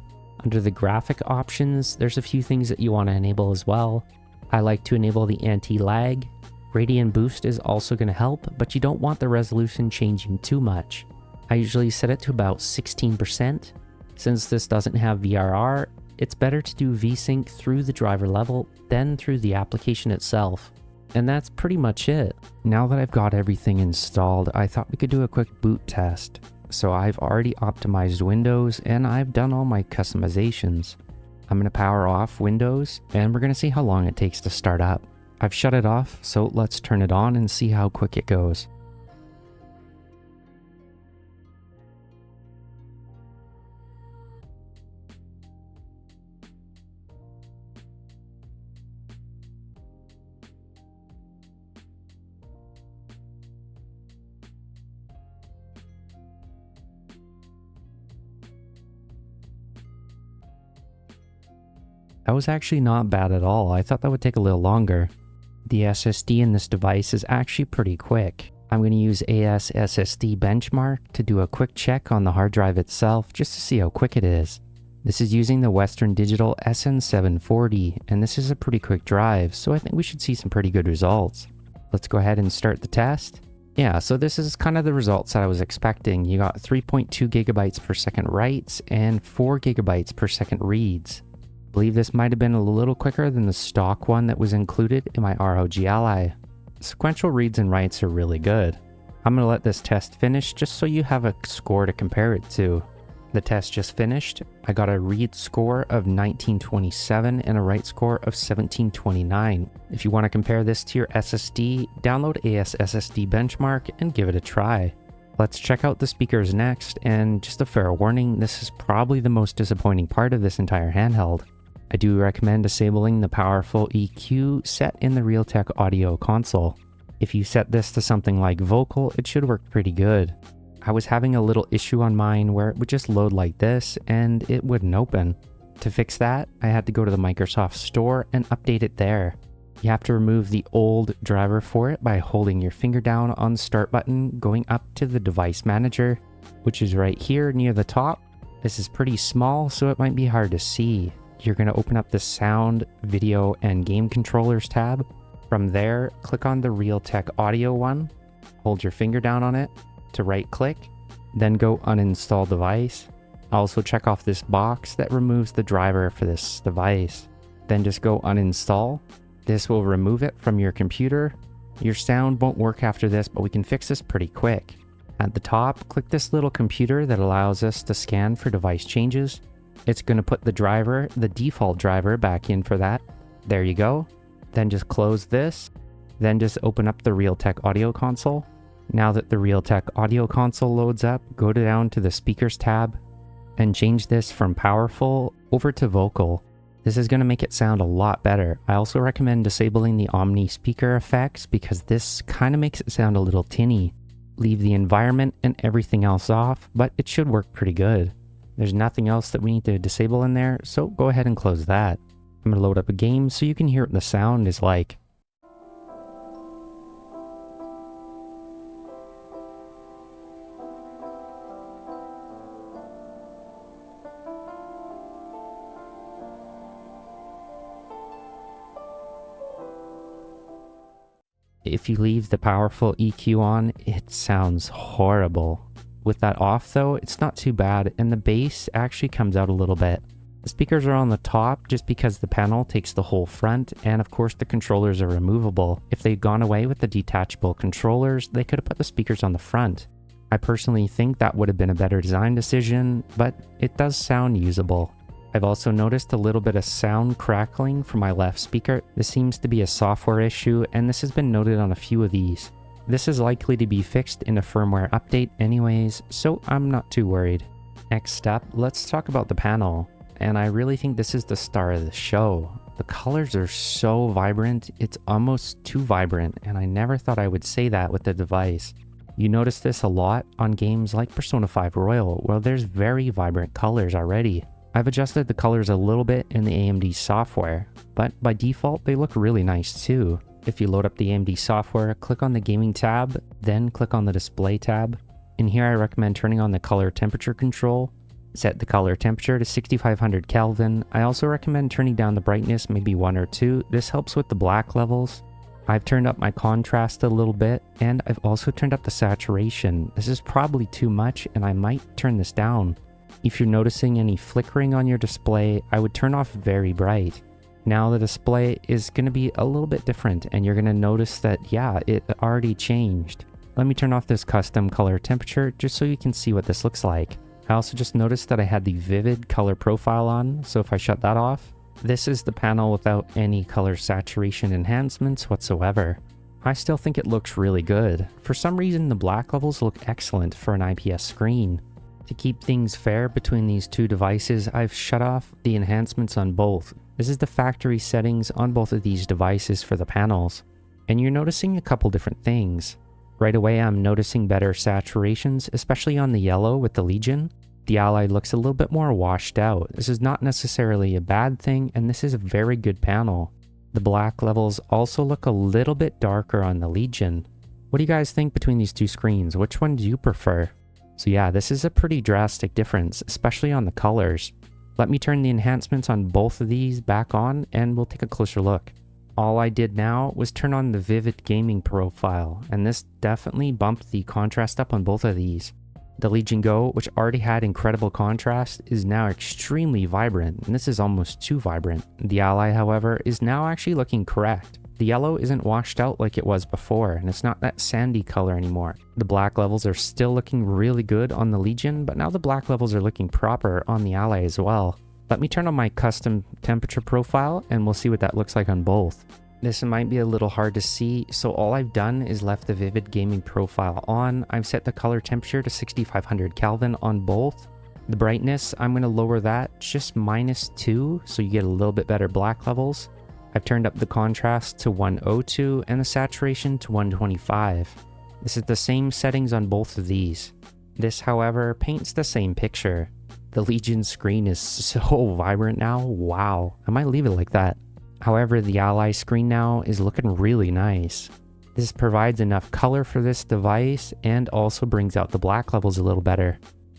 Under the graphic options, there's a few things that you want to enable as well. I like to enable the anti-lag. Radiant Boost is also going to help, but you don't want the resolution changing too much. I usually set it to about 16%. Since this doesn't have VRR, it's better to do VSync through the driver level than through the application itself. And that's pretty much it. Now that I've got everything installed, I thought we could do a quick boot test. So I've already optimized Windows and I've done all my customizations. I'm going to power off Windows and we're going to see how long it takes to start up. I've shut it off, so let's turn it on and see how quick it goes. That was actually not bad at all. I thought that would take a little longer. The SSD in this device is actually pretty quick. I'm going to use AS SSD Benchmark to do a quick check on the hard drive itself just to see how quick it is. This is using the Western Digital SN740, and this is a pretty quick drive, so I think we should see some pretty good results. Let's go ahead and start the test. Yeah, so this is kind of the results that I was expecting. You got 3.2 gigabytes per second writes and 4 gigabytes per second reads. I believe this might have been a little quicker than the stock one that was included in my ROG Ally. Sequential reads and writes are really good. I'm going to let this test finish just so you have a score to compare it to. The test just finished. I got a read score of 1927 and a write score of 1729. If you want to compare this to your SSD, download AS SSD Benchmark and give it a try. Let's check out the speakers next, and just a fair warning, this is probably the most disappointing part of this entire handheld. I do recommend disabling the powerful EQ set in the Realtek audio console. If you set this to something like vocal, it should work pretty good. I was having a little issue on mine where it would just load like this and it wouldn't open. To fix that, I had to go to the Microsoft Store and update it there. You have to remove the old driver for it by holding your finger down on the start button, going up to the device manager, which is right here near the top. This is pretty small, so it might be hard to see. You're going to open up the Sound, Video, and Game Controllers tab. From there, click on the Realtek Audio one, hold your finger down on it to right click, then go uninstall device. Also check off this box that removes the driver for this device. Then just go uninstall. This will remove it from your computer. Your sound won't work after this, but we can fix this pretty quick. At the top, click this little computer that allows us to scan for device changes. It's going to put the driver, the default driver, back in for that. There you go. Then just close this. Then just open up the Realtek Audio Console. Now that the Realtek Audio Console loads up, go down to the Speakers tab and change this from powerful over to vocal. This is going to make it sound a lot better. I also recommend disabling the Omni speaker effects because this kind of makes it sound a little tinny. Leave the environment and everything else off, but it should work pretty good. There's nothing else that we need to disable in there, so go ahead and close that. I'm going to load up a game so you can hear what the sound is like. If you leave the powerful EQ on, it sounds horrible. With that off though, it's not too bad, and the bass actually comes out a little bit. The speakers are on the top just because the panel takes the whole front, and of course the controllers are removable. If they'd gone away with the detachable controllers, they could have put the speakers on the front. I personally think that would have been a better design decision, but it does sound usable. I've also noticed a little bit of sound crackling from my left speaker. This seems to be a software issue, and this has been noted on a few of these. This is likely to be fixed in a firmware update anyways, so I'm not too worried. Next up, let's talk about the panel. And I really think this is the star of the show. The colors are so vibrant, it's almost too vibrant, and I never thought I would say that with the device. You notice this a lot on games like Persona 5 Royal, where there's very vibrant colors already. I've adjusted the colors a little bit in the AMD software, but by default they look really nice too. If you load up the AMD software, click on the gaming tab, then click on the display tab. In here I recommend turning on the color temperature control. Set the color temperature to 6500 Kelvin. I also recommend turning down the brightness maybe 1 or 2. This helps with the black levels. I've turned up my contrast a little bit, and I've also turned up the saturation. This is probably too much, and I might turn this down. If you're noticing any flickering on your display, I would turn off very bright. Now the display is going to be a little bit different, and you're going to notice that, yeah, it already changed. Let me turn off this custom color temperature just so you can see what this looks like. I also just noticed that I had the vivid color profile on, so if I shut that off, this is the panel without any color saturation enhancements whatsoever. I still think it looks really good. For some reason, the black levels look excellent for an IPS screen. To keep things fair between these two devices, I've shut off the enhancements on both. This is the factory settings on both of these devices for the panels. And you're noticing a couple different things. Right away, I'm noticing better saturations, especially on the yellow with the Legion. The Ally looks a little bit more washed out. This is not necessarily a bad thing, and this is a very good panel. The black levels also look a little bit darker on the Legion. What do you guys think between these two screens? Which one do you prefer? So yeah, this is a pretty drastic difference, especially on the colors. Let me turn the enhancements on both of these back on, and we'll take a closer look. All I did now was turn on the vivid gaming profile, and this definitely bumped the contrast up on both of these. The Legion Go, which already had incredible contrast, is now extremely vibrant, and this is almost too vibrant. The Ally, however, is now actually looking correct. The yellow isn't washed out like it was before, and it's not that sandy color anymore. The black levels are still looking really good on the Legion, but now the black levels are looking proper on the Ally as well. Let me turn on my custom temperature profile, and we'll see what that looks like on both. This might be a little hard to see, so all I've done is left the vivid gaming profile on. I've set the color temperature to 6500 Kelvin on both. The brightness, I'm going to lower that just -2, so you get a little bit better black levels. I've turned up the contrast to 102 and the saturation to 125. This is the same settings on both of these. This, however, paints the same picture. The Legion screen is so vibrant now, wow, I might leave it like that. However, the Ally screen now is looking really nice. This provides enough color for this device and also brings out the black levels a little better.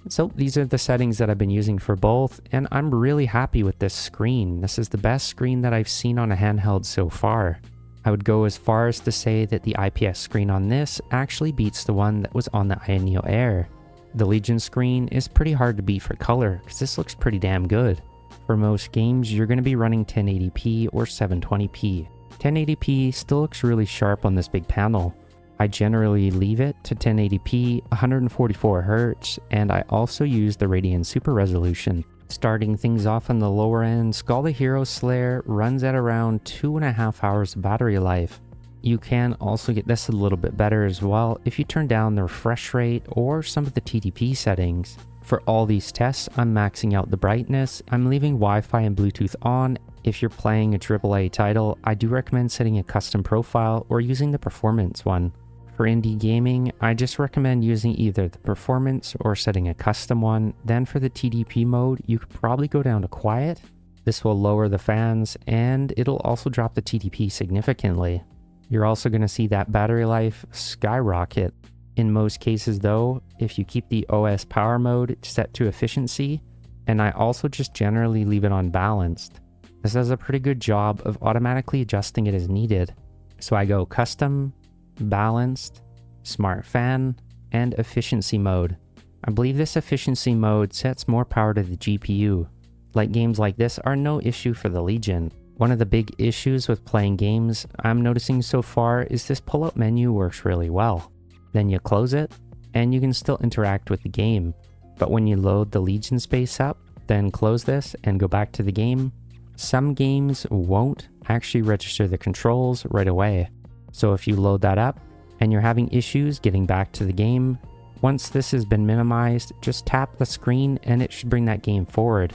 So these are the settings that I've been using for both, and I'm really happy with this screen. This is the best screen that I've seen on a handheld so far. I would go as far as to say that the IPS screen on this actually beats the one that was on the Neo Air. The Legion screen is pretty hard to beat for color, because this looks pretty damn good. For most games, you're going to be running 1080p or 720p. 1080p still looks really sharp on this big panel. I generally leave it to 1080p, 144Hz, and I also use the Radeon Super Resolution. Starting things off on the lower end, Skull the Hero Slayer runs at around 2.5 hours of battery life. You can also get this a little bit better as well if you turn down the refresh rate or some of the TDP settings. For all these tests, I'm maxing out the brightness. I'm leaving Wi-Fi and Bluetooth on. If you're playing a AAA title, I do recommend setting a custom profile or using the performance one. For indie gaming, I just recommend using either the performance or setting a custom one. Then for the TDP mode, you could probably go down to quiet. This will lower the fans and it'll also drop the TDP significantly. You're also going to see that battery life skyrocket. In most cases though, if you keep the OS power mode set to efficiency, and I also just generally leave it on balanced, this does a pretty good job of automatically adjusting it as needed. So I go custom, balanced, smart fan, and efficiency mode. I believe this efficiency mode sets more power to the GPU. Light games like this are no issue for the Legion. One of the big issues with playing games I'm noticing so far is this pull-up menu works really well. Then you close it, and you can still interact with the game. But when you load the LegionSpace up, then close this and go back to the game, some games won't actually register the controls right away. So if you load that up and you're having issues getting back to the game, once this has been minimized, just tap the screen and it should bring that game forward.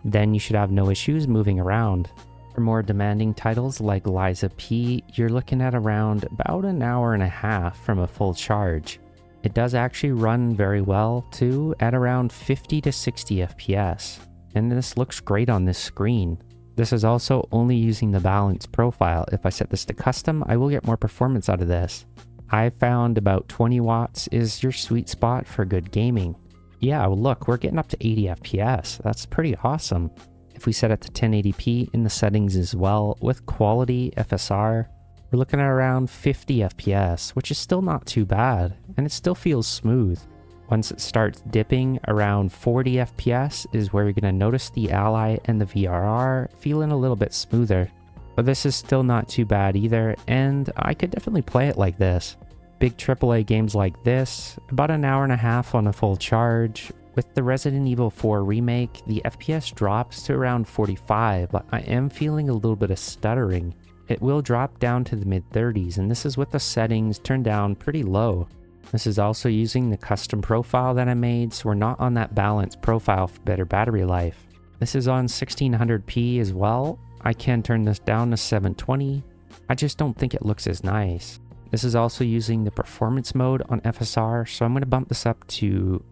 Then you should have no issues moving around. For more demanding titles like Liza P, you're looking at around about an hour and a half from a full charge. It does actually run very well too at around 50 to 60 FPS, and this looks great on this screen. This is also only using the balance profile. If I set this to custom, I will get more performance out of this. I found about 20 watts is your sweet spot for good gaming. Yeah, look, we're getting up to 80 FPS. That's pretty awesome. If we set it to 1080p in the settings as well, with quality FSR, we're looking at around 50 FPS, which is still not too bad, and it still feels smooth. Once it starts dipping around 40 FPS is where you're going to notice the Ally and the VRR feeling a little bit smoother. But this is still not too bad either, and I could definitely play it like this. Big AAA games like this, about an hour and a half on a full charge. With the Resident Evil 4 remake, the FPS drops to around 45, but I am feeling a little bit of stuttering. It will drop down to the mid-30s, and this is with the settings turned down pretty low. This is also using the custom profile that I made, so we're not on that balanced profile for better battery life. This is on 1600p as well. I can turn this down to 720. I just don't think it looks as nice. This is also using the performance mode on FSR, so I'm going to bump this up to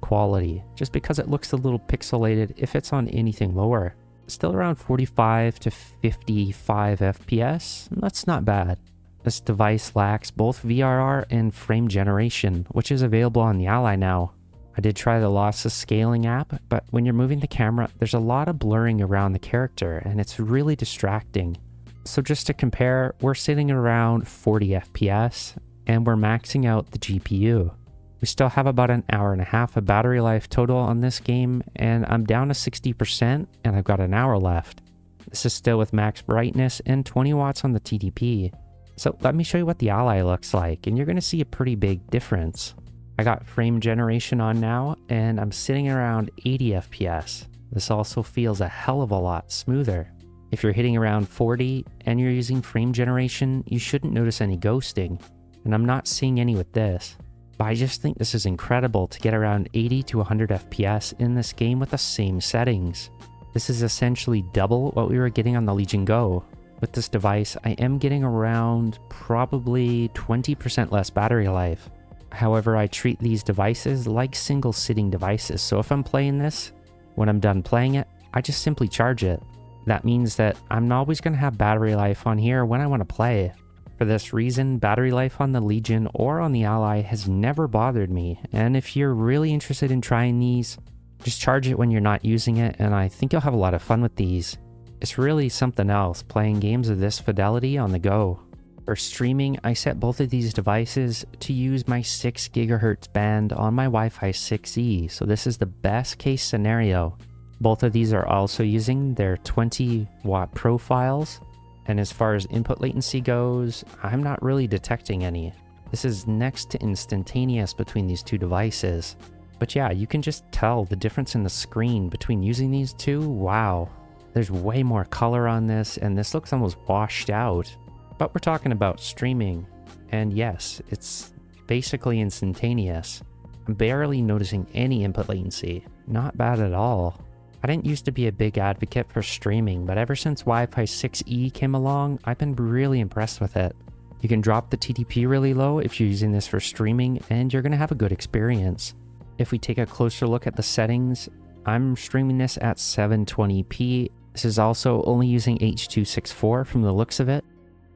quality, just because it looks a little pixelated if it's on anything lower. Still around 45 to 55 FPS, that's not bad. This device lacks both VRR and frame generation, which is available on the Ally now. I did try the Lossless Scaling app, but when you're moving the camera, there's a lot of blurring around the character, and it's really distracting. So just to compare, we're sitting around 40 FPS, and we're maxing out the GPU. We still have about an hour and a half of battery life total on this game, and I'm down to 60%, and I've got an hour left. This is still with max brightness and 20 watts on the TDP. So let me show you what the Ally looks like, and you're going to see a pretty big difference. I got frame generation on now, and I'm sitting around 80 FPS. This also feels a hell of a lot smoother. If you're hitting around 40 and you're using frame generation, you shouldn't notice any ghosting, and I'm not seeing any with this. But I just think this is incredible to get around 80 to 100 FPS in this game with the same settings. This is essentially double what we were getting on the Legion Go. With this device, I am getting around probably 20% less battery life. However, I treat these devices like single sitting devices, so if I'm playing this, when I'm done playing it, I just simply charge it. That means that I'm not always going to have battery life on here when I want to play. For this reason, battery life on the Legion or on the Ally has never bothered me, and if you're really interested in trying these, just charge it when you're not using it, and I think you'll have a lot of fun with these. It's really something else playing games of this fidelity on the go. For streaming, I set both of these devices to use my 6 GHz band on my Wi-Fi 6E, so this is the best case scenario. Both of these are also using their 20 watt profiles. And as far as input latency goes, I'm not really detecting any. This is next to instantaneous between these two devices. But yeah, you can just tell the difference in the screen between using these two. Wow, there's way more color on this, and this looks almost washed out. But we're talking about streaming, and yes, it's basically instantaneous. I'm barely noticing any input latency. Not bad at all. I didn't used to be a big advocate for streaming, but ever since Wi-Fi 6E came along, I've been really impressed with it. You can drop the TDP really low if you're using this for streaming, and you're going to have a good experience. If we take a closer look at the settings, I'm streaming this at 720p. This is also only using H.264 from the looks of it.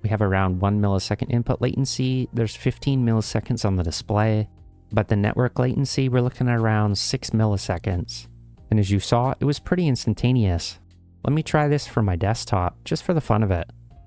We have around 1 millisecond input latency. There's 15 milliseconds on the display, but the network latency, we're looking at around 6 milliseconds. And as you saw, it was pretty instantaneous. Let me try this for my desktop, just for the fun of it.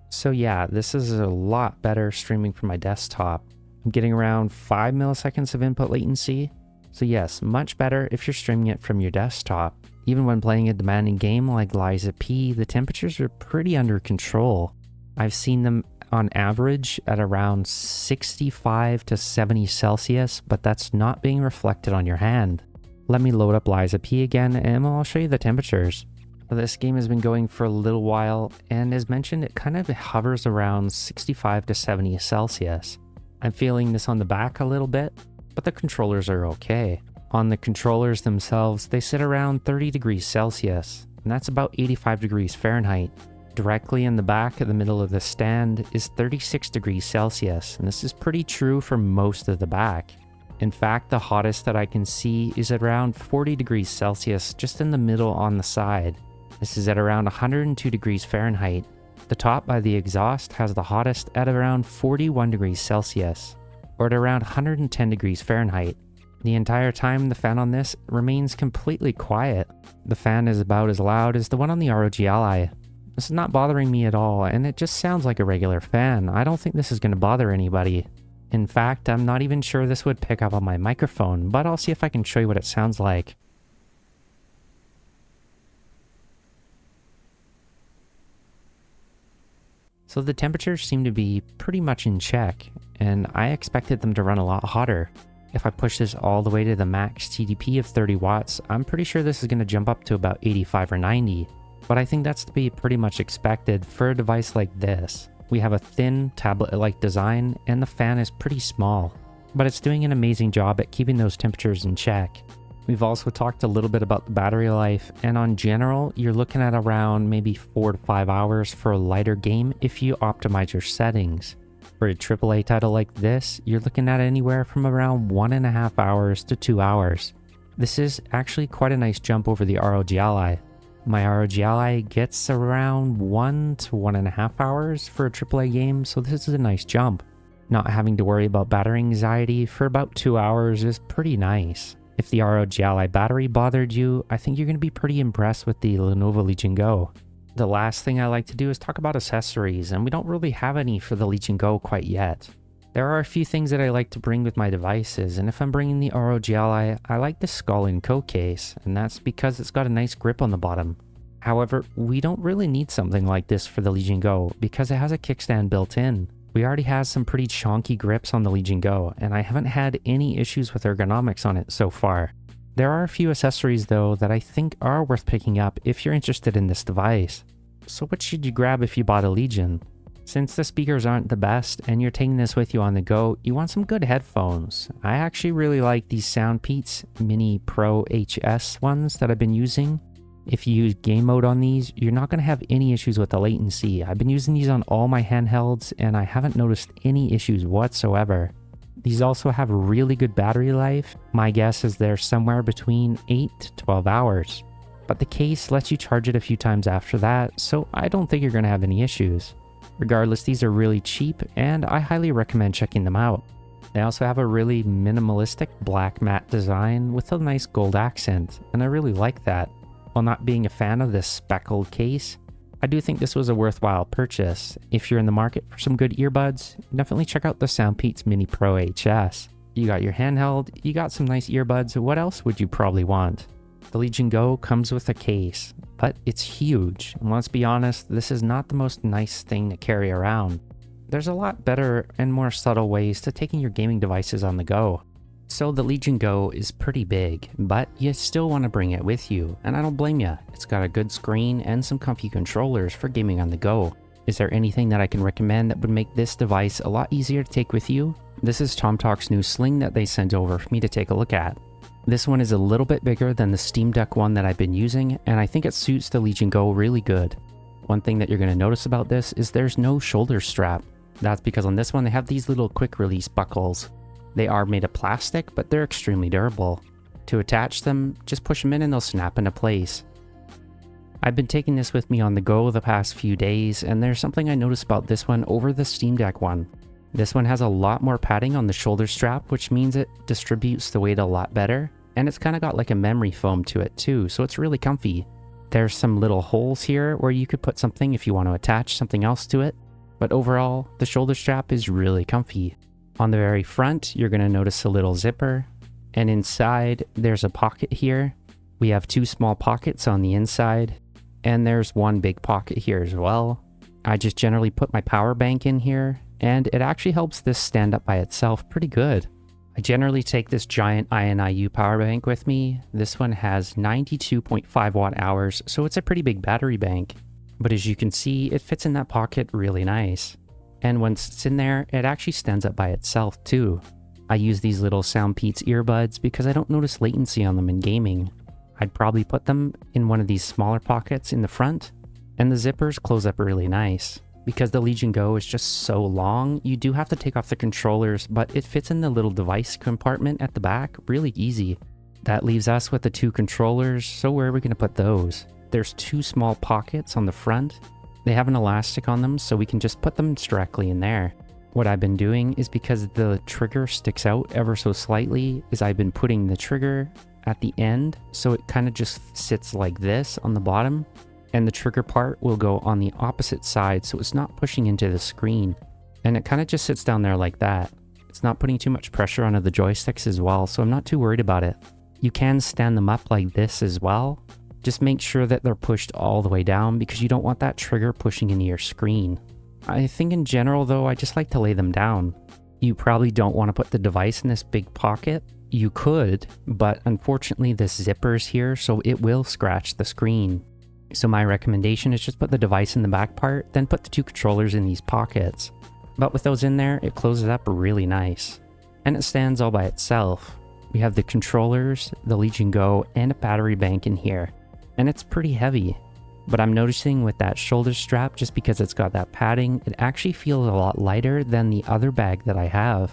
So yeah, this is a lot better streaming from my desktop. I'm getting around 5 milliseconds of input latency, So yes, much better if you're streaming it from your desktop. Even when playing a demanding game like Liza P, the temperatures are pretty under control. I've seen them on average at around 65 to 70 Celsius, but that's not being reflected on your hand. Let me load up Liza P again and I'll show you the temperatures. This game has been going for a little while, and as mentioned, it kind of hovers around 65 to 70 Celsius. I'm feeling this on the back a little bit, but the controllers are okay. On the controllers themselves, they sit around 30 degrees Celsius, and that's about 85 degrees Fahrenheit. Directly in the back of the middle of the stand is 36 degrees Celsius, and this is pretty true for most of the back. In fact, the hottest that I can see is around 40 degrees Celsius just in the middle on the side. This is at around 102 degrees Fahrenheit. The top by the exhaust has the hottest at around 41 degrees Celsius, or at around 110 degrees Fahrenheit. The entire time the fan on this remains completely quiet. The fan is about as loud as the one on the ROG Ally. This is not bothering me at all, and it just sounds like a regular fan. I don't think this is going to bother anybody. In fact, I'm not even sure this would pick up on my microphone, but I'll see if I can show you what it sounds like. So the temperatures seem to be pretty much in check, and I expected them to run a lot hotter. If I push this all the way to the max TDP of 30 watts, I'm pretty sure this is going to jump up to about 85 or 90. But I think that's to be pretty much expected for a device like this. We have a thin tablet-like design, and the fan is pretty small, but it's doing an amazing job at keeping those temperatures in check. We've also talked a little bit about the battery life, and on general, you're looking at around maybe 4 to 5 hours for a lighter game if you optimize your settings. For a AAA title like this, you're looking at anywhere from around 1.5 hours to 2 hours. This is actually quite a nice jump over the ROG Ally. My ROG Ally gets around 1 to 1.5 hours for a AAA game, so this is a nice jump. Not having to worry about battery anxiety for about 2 hours is pretty nice. If the ROG Ally battery bothered you, I think you're going to be pretty impressed with the Lenovo Legion Go. The last thing I like to do is talk about accessories, and we don't really have any for the Legion Go quite yet. There are a few things that I like to bring with my devices, and if I'm bringing the ROG Ally, I like the Skull & Co case, and that's because it's got a nice grip on the bottom. However, we don't really need something like this for the Legion Go because it has a kickstand built in. We already have some pretty chonky grips on the Legion Go, and I haven't had any issues with ergonomics on it so far. There are a few accessories though that I think are worth picking up if you're interested in this device. So what should you grab if you bought a Legion? Since the speakers aren't the best and you're taking this with you on the go, you want some good headphones. I actually really like these Soundpeats Mini Pro HS ones that I've been using. If you use game mode on these, you're not going to have any issues with the latency. I've been using these on all my handhelds and I haven't noticed any issues whatsoever. These also have really good battery life. My guess is they're somewhere between 8 to 12 hours. But the case lets you charge it a few times after that, so I don't think you're going to have any issues. Regardless, these are really cheap and I highly recommend checking them out. They also have a really minimalistic black matte design with a nice gold accent, and I really like that. While not being a fan of this speckled case, I do think this was a worthwhile purchase. If you're in the market for some good earbuds, definitely check out the Soundpeats Mini Pro HS. You got your handheld, you got some nice earbuds, what else would you probably want? The Legion Go comes with a case, but it's huge, and let's be honest, this is not the most nice thing to carry around. There's a lot better and more subtle ways to taking your gaming devices on the go. So the Legion Go is pretty big, but you still want to bring it with you, and I don't blame you. It's got a good screen and some comfy controllers for gaming on the go. Is there anything that I can recommend that would make this device a lot easier to take with you? This is Tomtoc's new Sling that they sent over for me to take a look at. This one is a little bit bigger than the Steam Deck one that I've been using, and I think it suits the Legion Go really good. One thing that you're going to notice about this is there's no shoulder strap. That's because on this one they have these little quick release buckles. They are made of plastic, but they're extremely durable. To attach them, just push them in and they'll snap into place. I've been taking this with me on the go the past few days, and there's something I noticed about this one over the Steam Deck one. This one has a lot more padding on the shoulder strap, which means it distributes the weight a lot better, and it's kind of got like a memory foam to it too, so it's really comfy. There's some little holes here where you could put something if you want to attach something else to it, but overall, the shoulder strap is really comfy. On the very front, you're going to notice a little zipper. And inside, there's a pocket here. We have 2 small pockets on the inside, and there's 1 big pocket here as well. I just generally put my power bank in here, and it actually helps this stand up by itself pretty good. I generally take this giant INIU power bank with me. This one has 92.5 watt hours, so it's a pretty big battery bank. But as you can see, it fits in that pocket really nice. And once it's in there, it actually stands up by itself too. I use these little Soundpeats earbuds because I don't notice latency on them in gaming. I'd probably put them in one of these smaller pockets in the front, and the zippers close up really nice. Because the Legion Go is just so long, you do have to take off the controllers, but it fits in the little device compartment at the back really easy. That leaves us with the 2 controllers, so where are we going to put those? There's 2 small pockets on the front. They have an elastic on them, so we can just put them directly in there. What I've been doing is, because the trigger sticks out ever so slightly, is I've been putting the trigger at the end, so it kind of just sits like this on the bottom. And the trigger part will go on the opposite side, so it's not pushing into the screen. And it kind of just sits down there like that. It's not putting too much pressure onto the joysticks as well, so I'm not too worried about it. You can stand them up like this as well. Just make sure that they're pushed all the way down because you don't want that trigger pushing into your screen. I think in general though, I just like to lay them down. You probably don't want to put the device in this big pocket. You could, but unfortunately this zipper's here, so it will scratch the screen. So my recommendation is just put the device in the back part, then put the 2 controllers in these pockets. But with those in there, it closes up really nice. And it stands all by itself. We have the controllers, the Legion Go, and a battery bank in here. And it's pretty heavy. But I'm noticing with that shoulder strap, just because it's got that padding, it actually feels a lot lighter than the other bag that I have.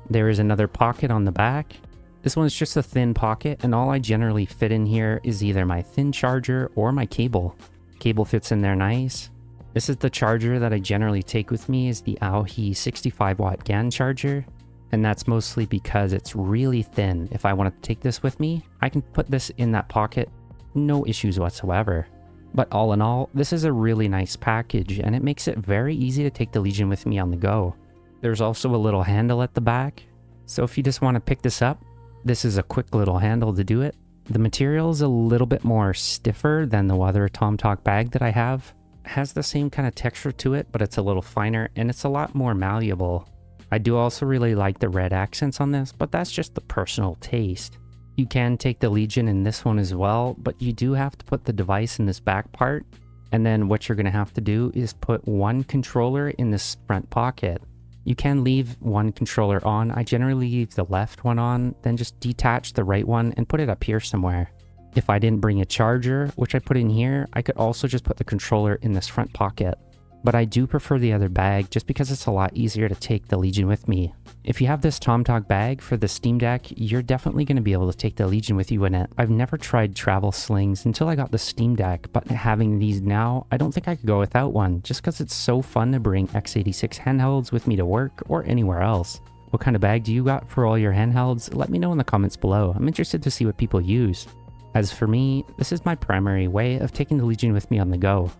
There is another pocket on the back. This one's just a thin pocket, and all I generally fit in here is either my thin charger or my cable. Cable fits in there nice. This is the charger that I generally take with me, is the AOHI 65 watt GAN charger. And that's mostly because it's really thin. If I want to take this with me, I can put this in that pocket, no issues whatsoever. But all in all, this is a really nice package, and it makes it very easy to take the Legion with me on the go. There's also a little handle at the back, so if you just want to pick this up, this is a quick little handle to do it. The material is a little bit more stiffer than the other Tomtoc bag that I have. It has the same kind of texture to it, but it's a little finer and it's a lot more malleable. I do also really like the red accents on this, but that's just the personal taste. You can take the Legion in this one as well, but you do have to put the device in this back part. And then what you're going to have to do is put 1 controller in this front pocket. You can leave 1 controller on. I generally leave the left one on, then just detach the right one and put it up here somewhere. If I didn't bring a charger, which I put in here, I could also just put the controller in this front pocket. But I do prefer the other bag just because it's a lot easier to take the Legion with me. If you have this Tomtoc bag for the Steam Deck, you're definitely going to be able to take the Legion with you in it. I've never tried travel slings until I got the Steam Deck, but having these now, I don't think I could go without one, just because it's so fun to bring x86 handhelds with me to work or anywhere else. What kind of bag do you got for all your handhelds? Let me know in the comments below. I'm interested to see what people use. As for me, this is my primary way of taking the Legion with me on the go,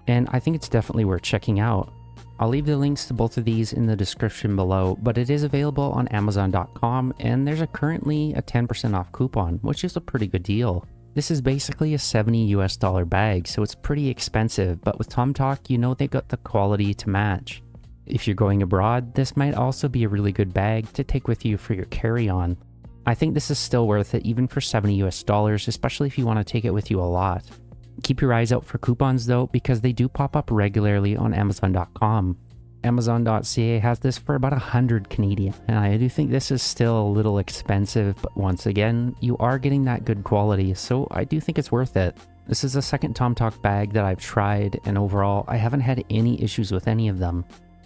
and I think it's definitely worth checking out. I'll leave the links to both of these in the description below, but it is available on Amazon.com, and there's currently a 10% off coupon, which is a pretty good deal. This is basically a $70 US bag, so it's pretty expensive, but with Tomtoc, you know they've got the quality to match. If you're going abroad, this might also be a really good bag to take with you for your carry-on. I think this is still worth it even for $70 US, especially if you want to take it with you a lot. Keep your eyes out for coupons though, because they do pop up regularly on Amazon.com. Amazon.ca has this for about 100 Canadian, and I do think this is still a little expensive, but once again, you are getting that good quality, so I do think it's worth it. This is the second Tomtoc bag that I've tried, and overall, I haven't had any issues with any of them.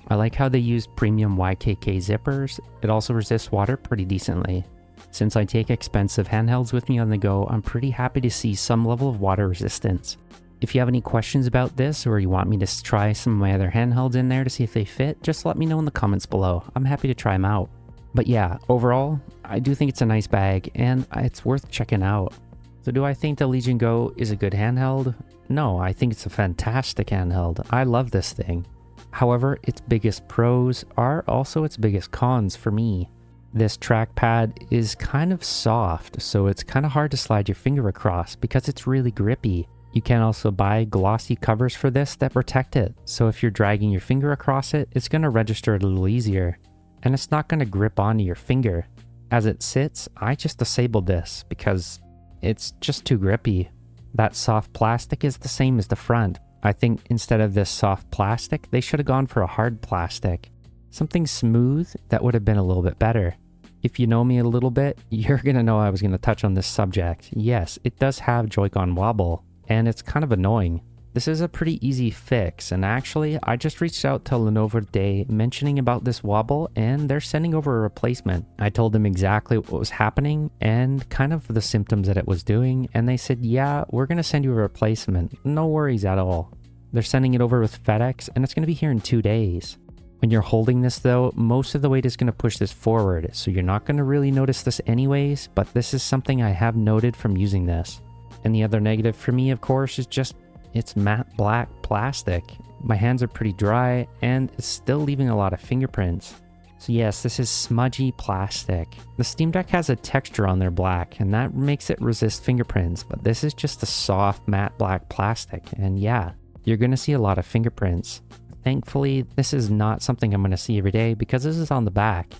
I like how they use premium YKK zippers. It also resists water pretty decently. Since I take expensive handhelds with me on the go, I'm pretty happy to see some level of water resistance. If you have any questions about this, or you want me to try some of my other handhelds in there to see if they fit, just let me know in the comments below. I'm happy to try them out. But yeah, overall, I do think it's a nice bag, and it's worth checking out. So do I think the Legion Go is a good handheld? No, I think it's a fantastic handheld. I love this thing. However, its biggest pros are also its biggest cons for me. This trackpad is kind of soft, so it's kind of hard to slide your finger across because it's really grippy. You can also buy glossy covers for this that protect it, so if you're dragging your finger across it, it's going to register a little easier. And it's not going to grip onto your finger. As it sits, I just disabled this because it's just too grippy. That soft plastic is the same as the front. I think instead of this soft plastic, they should have gone for a hard plastic. Something smooth that would have been a little bit better. If you know me a little bit, you're going to know I was going to touch on this subject. Yes, it does have Joycon wobble, and it's kind of annoying. This is a pretty easy fix, and actually, I just reached out to Lenovo today mentioning about this wobble, and they're sending over a replacement. I told them exactly what was happening and kind of the symptoms that it was doing, and they said, yeah, we're going to send you a replacement. No worries at all. They're sending it over with FedEx, and it's going to be here in 2 days. When you're holding this though, most of the weight is going to push this forward, so you're not going to really notice this anyways, but this is something I have noted from using this. And the other negative for me, of course, is just it's matte black plastic. My hands are pretty dry, and it's still leaving a lot of fingerprints. So yes, this is smudgy plastic. The Steam Deck has a texture on their black, and that makes it resist fingerprints, but this is just a soft matte black plastic, and yeah, you're going to see a lot of fingerprints. Thankfully, this is not something I'm going to see every day because this is on the back.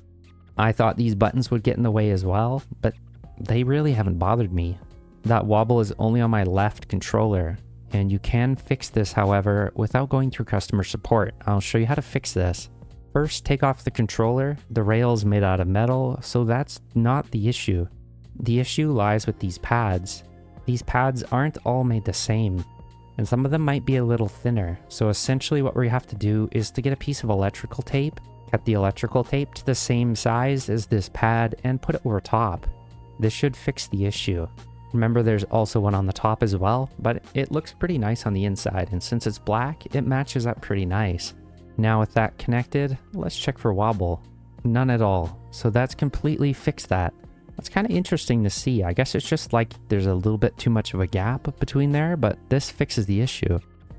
I thought these buttons would get in the way as well, but they really haven't bothered me. That wobble is only on my left controller, and you can fix this, however, without going through customer support. I'll show you how to fix this. First, take off the controller. The rail is made out of metal, so that's not the issue. The issue lies with these pads. These pads aren't all made the same, and some of them might be a little thinner. So essentially what we have to do is to get a piece of electrical tape, cut the electrical tape to the same size as this pad, and put it over top. This should fix the issue. Remember, there's also one on the top as well, but it looks pretty nice on the inside, and since it's black, it matches up pretty nice. Now with that connected, let's check for wobble. None at all, so that's completely fixed that. That's kind of interesting to see. I guess it's just like there's a little bit too much of a gap between there, but this fixes the issue.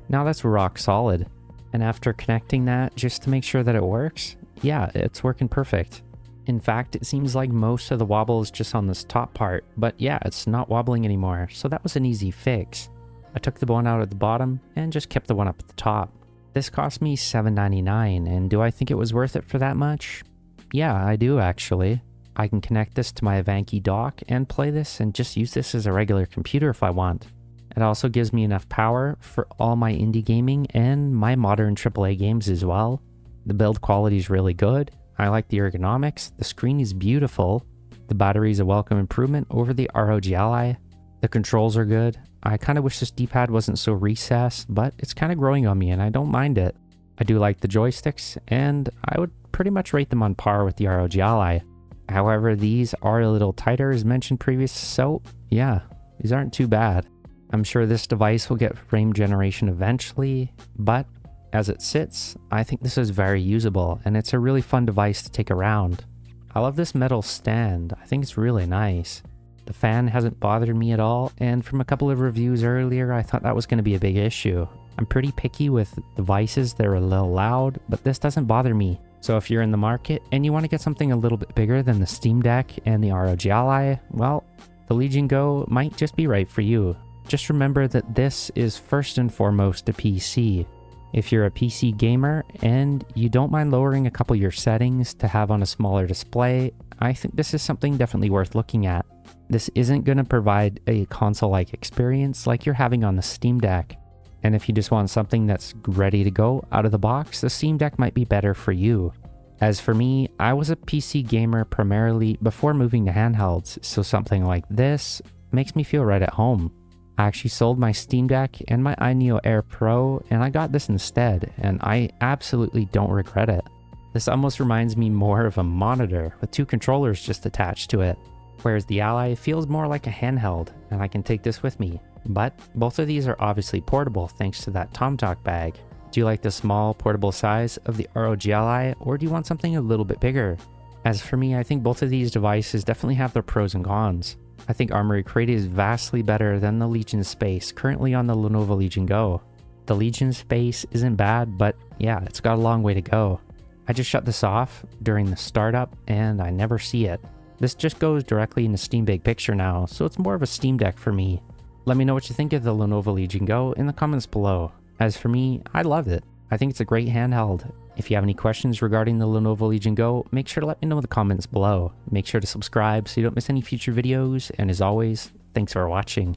Now that's rock solid. And after connecting that, just to make sure that it works, yeah, it's working perfect. In fact, it seems like most of the wobble is just on this top part, but yeah, it's not wobbling anymore, so that was an easy fix. I took the one out at the bottom and just kept the one up at the top. This cost me $7.99, and do I think it was worth it for that much? Yeah, I do actually. I can connect this to my Avanki dock and play this and just use this as a regular computer if I want. It also gives me enough power for all my indie gaming and my modern AAA games as well. The build quality is really good. I like the ergonomics. The screen is beautiful. The battery is a welcome improvement over the ROG Ally. The controls are good. I kind of wish this D-pad wasn't so recessed, but it's kind of growing on me and I don't mind it. I do like the joysticks, and I would pretty much rate them on par with the ROG Ally. However, these are a little tighter as mentioned previously, so yeah, these aren't too bad. I'm sure this device will get frame generation eventually, but as it sits, I think this is very usable, and it's a really fun device to take around. I love this metal stand. I think it's really nice. The fan hasn't bothered me at all, and from a couple of reviews earlier, I thought that was going to be a big issue. I'm pretty picky with devices that are a little loud, but this doesn't bother me. So if you're in the market and you want to get something a little bit bigger than the Steam Deck and the ROG Ally, well, the Legion Go might just be right for you. Just remember that this is first and foremost a PC. If you're a PC gamer and you don't mind lowering a couple of your settings to have on a smaller display, I think this is something definitely worth looking at. This isn't going to provide a console-like experience like you're having on the Steam Deck. And if you just want something that's ready to go out of the box, the Steam Deck might be better for you. As for me, I was a PC gamer primarily before moving to handhelds, so something like this makes me feel right at home. I actually sold my Steam Deck and my iNeo Air Pro, and I got this instead, and I absolutely don't regret it. This almost reminds me more of a monitor with two controllers just attached to it, whereas the Ally feels more like a handheld, and I can take this with me. But both of these are obviously portable thanks to that Tomtoc bag. Do you like the small portable size of the ROG Ally, or do you want something a little bit bigger? As for me, I think both of these devices definitely have their pros and cons. I think Armoury Crate is vastly better than the LegionSpace currently on the Lenovo Legion Go. The LegionSpace isn't bad, but yeah, it's got a long way to go. I just shut this off during the startup and I never see it. This just goes directly into Steam Big Picture now, so it's more of a Steam Deck for me. Let me know what you think of the Lenovo Legion Go in the comments below. As for me, I love it. I think it's a great handheld. If you have any questions regarding the Lenovo Legion Go, make sure to let me know in the comments below. Make sure to subscribe so you don't miss any future videos, and as always, thanks for watching.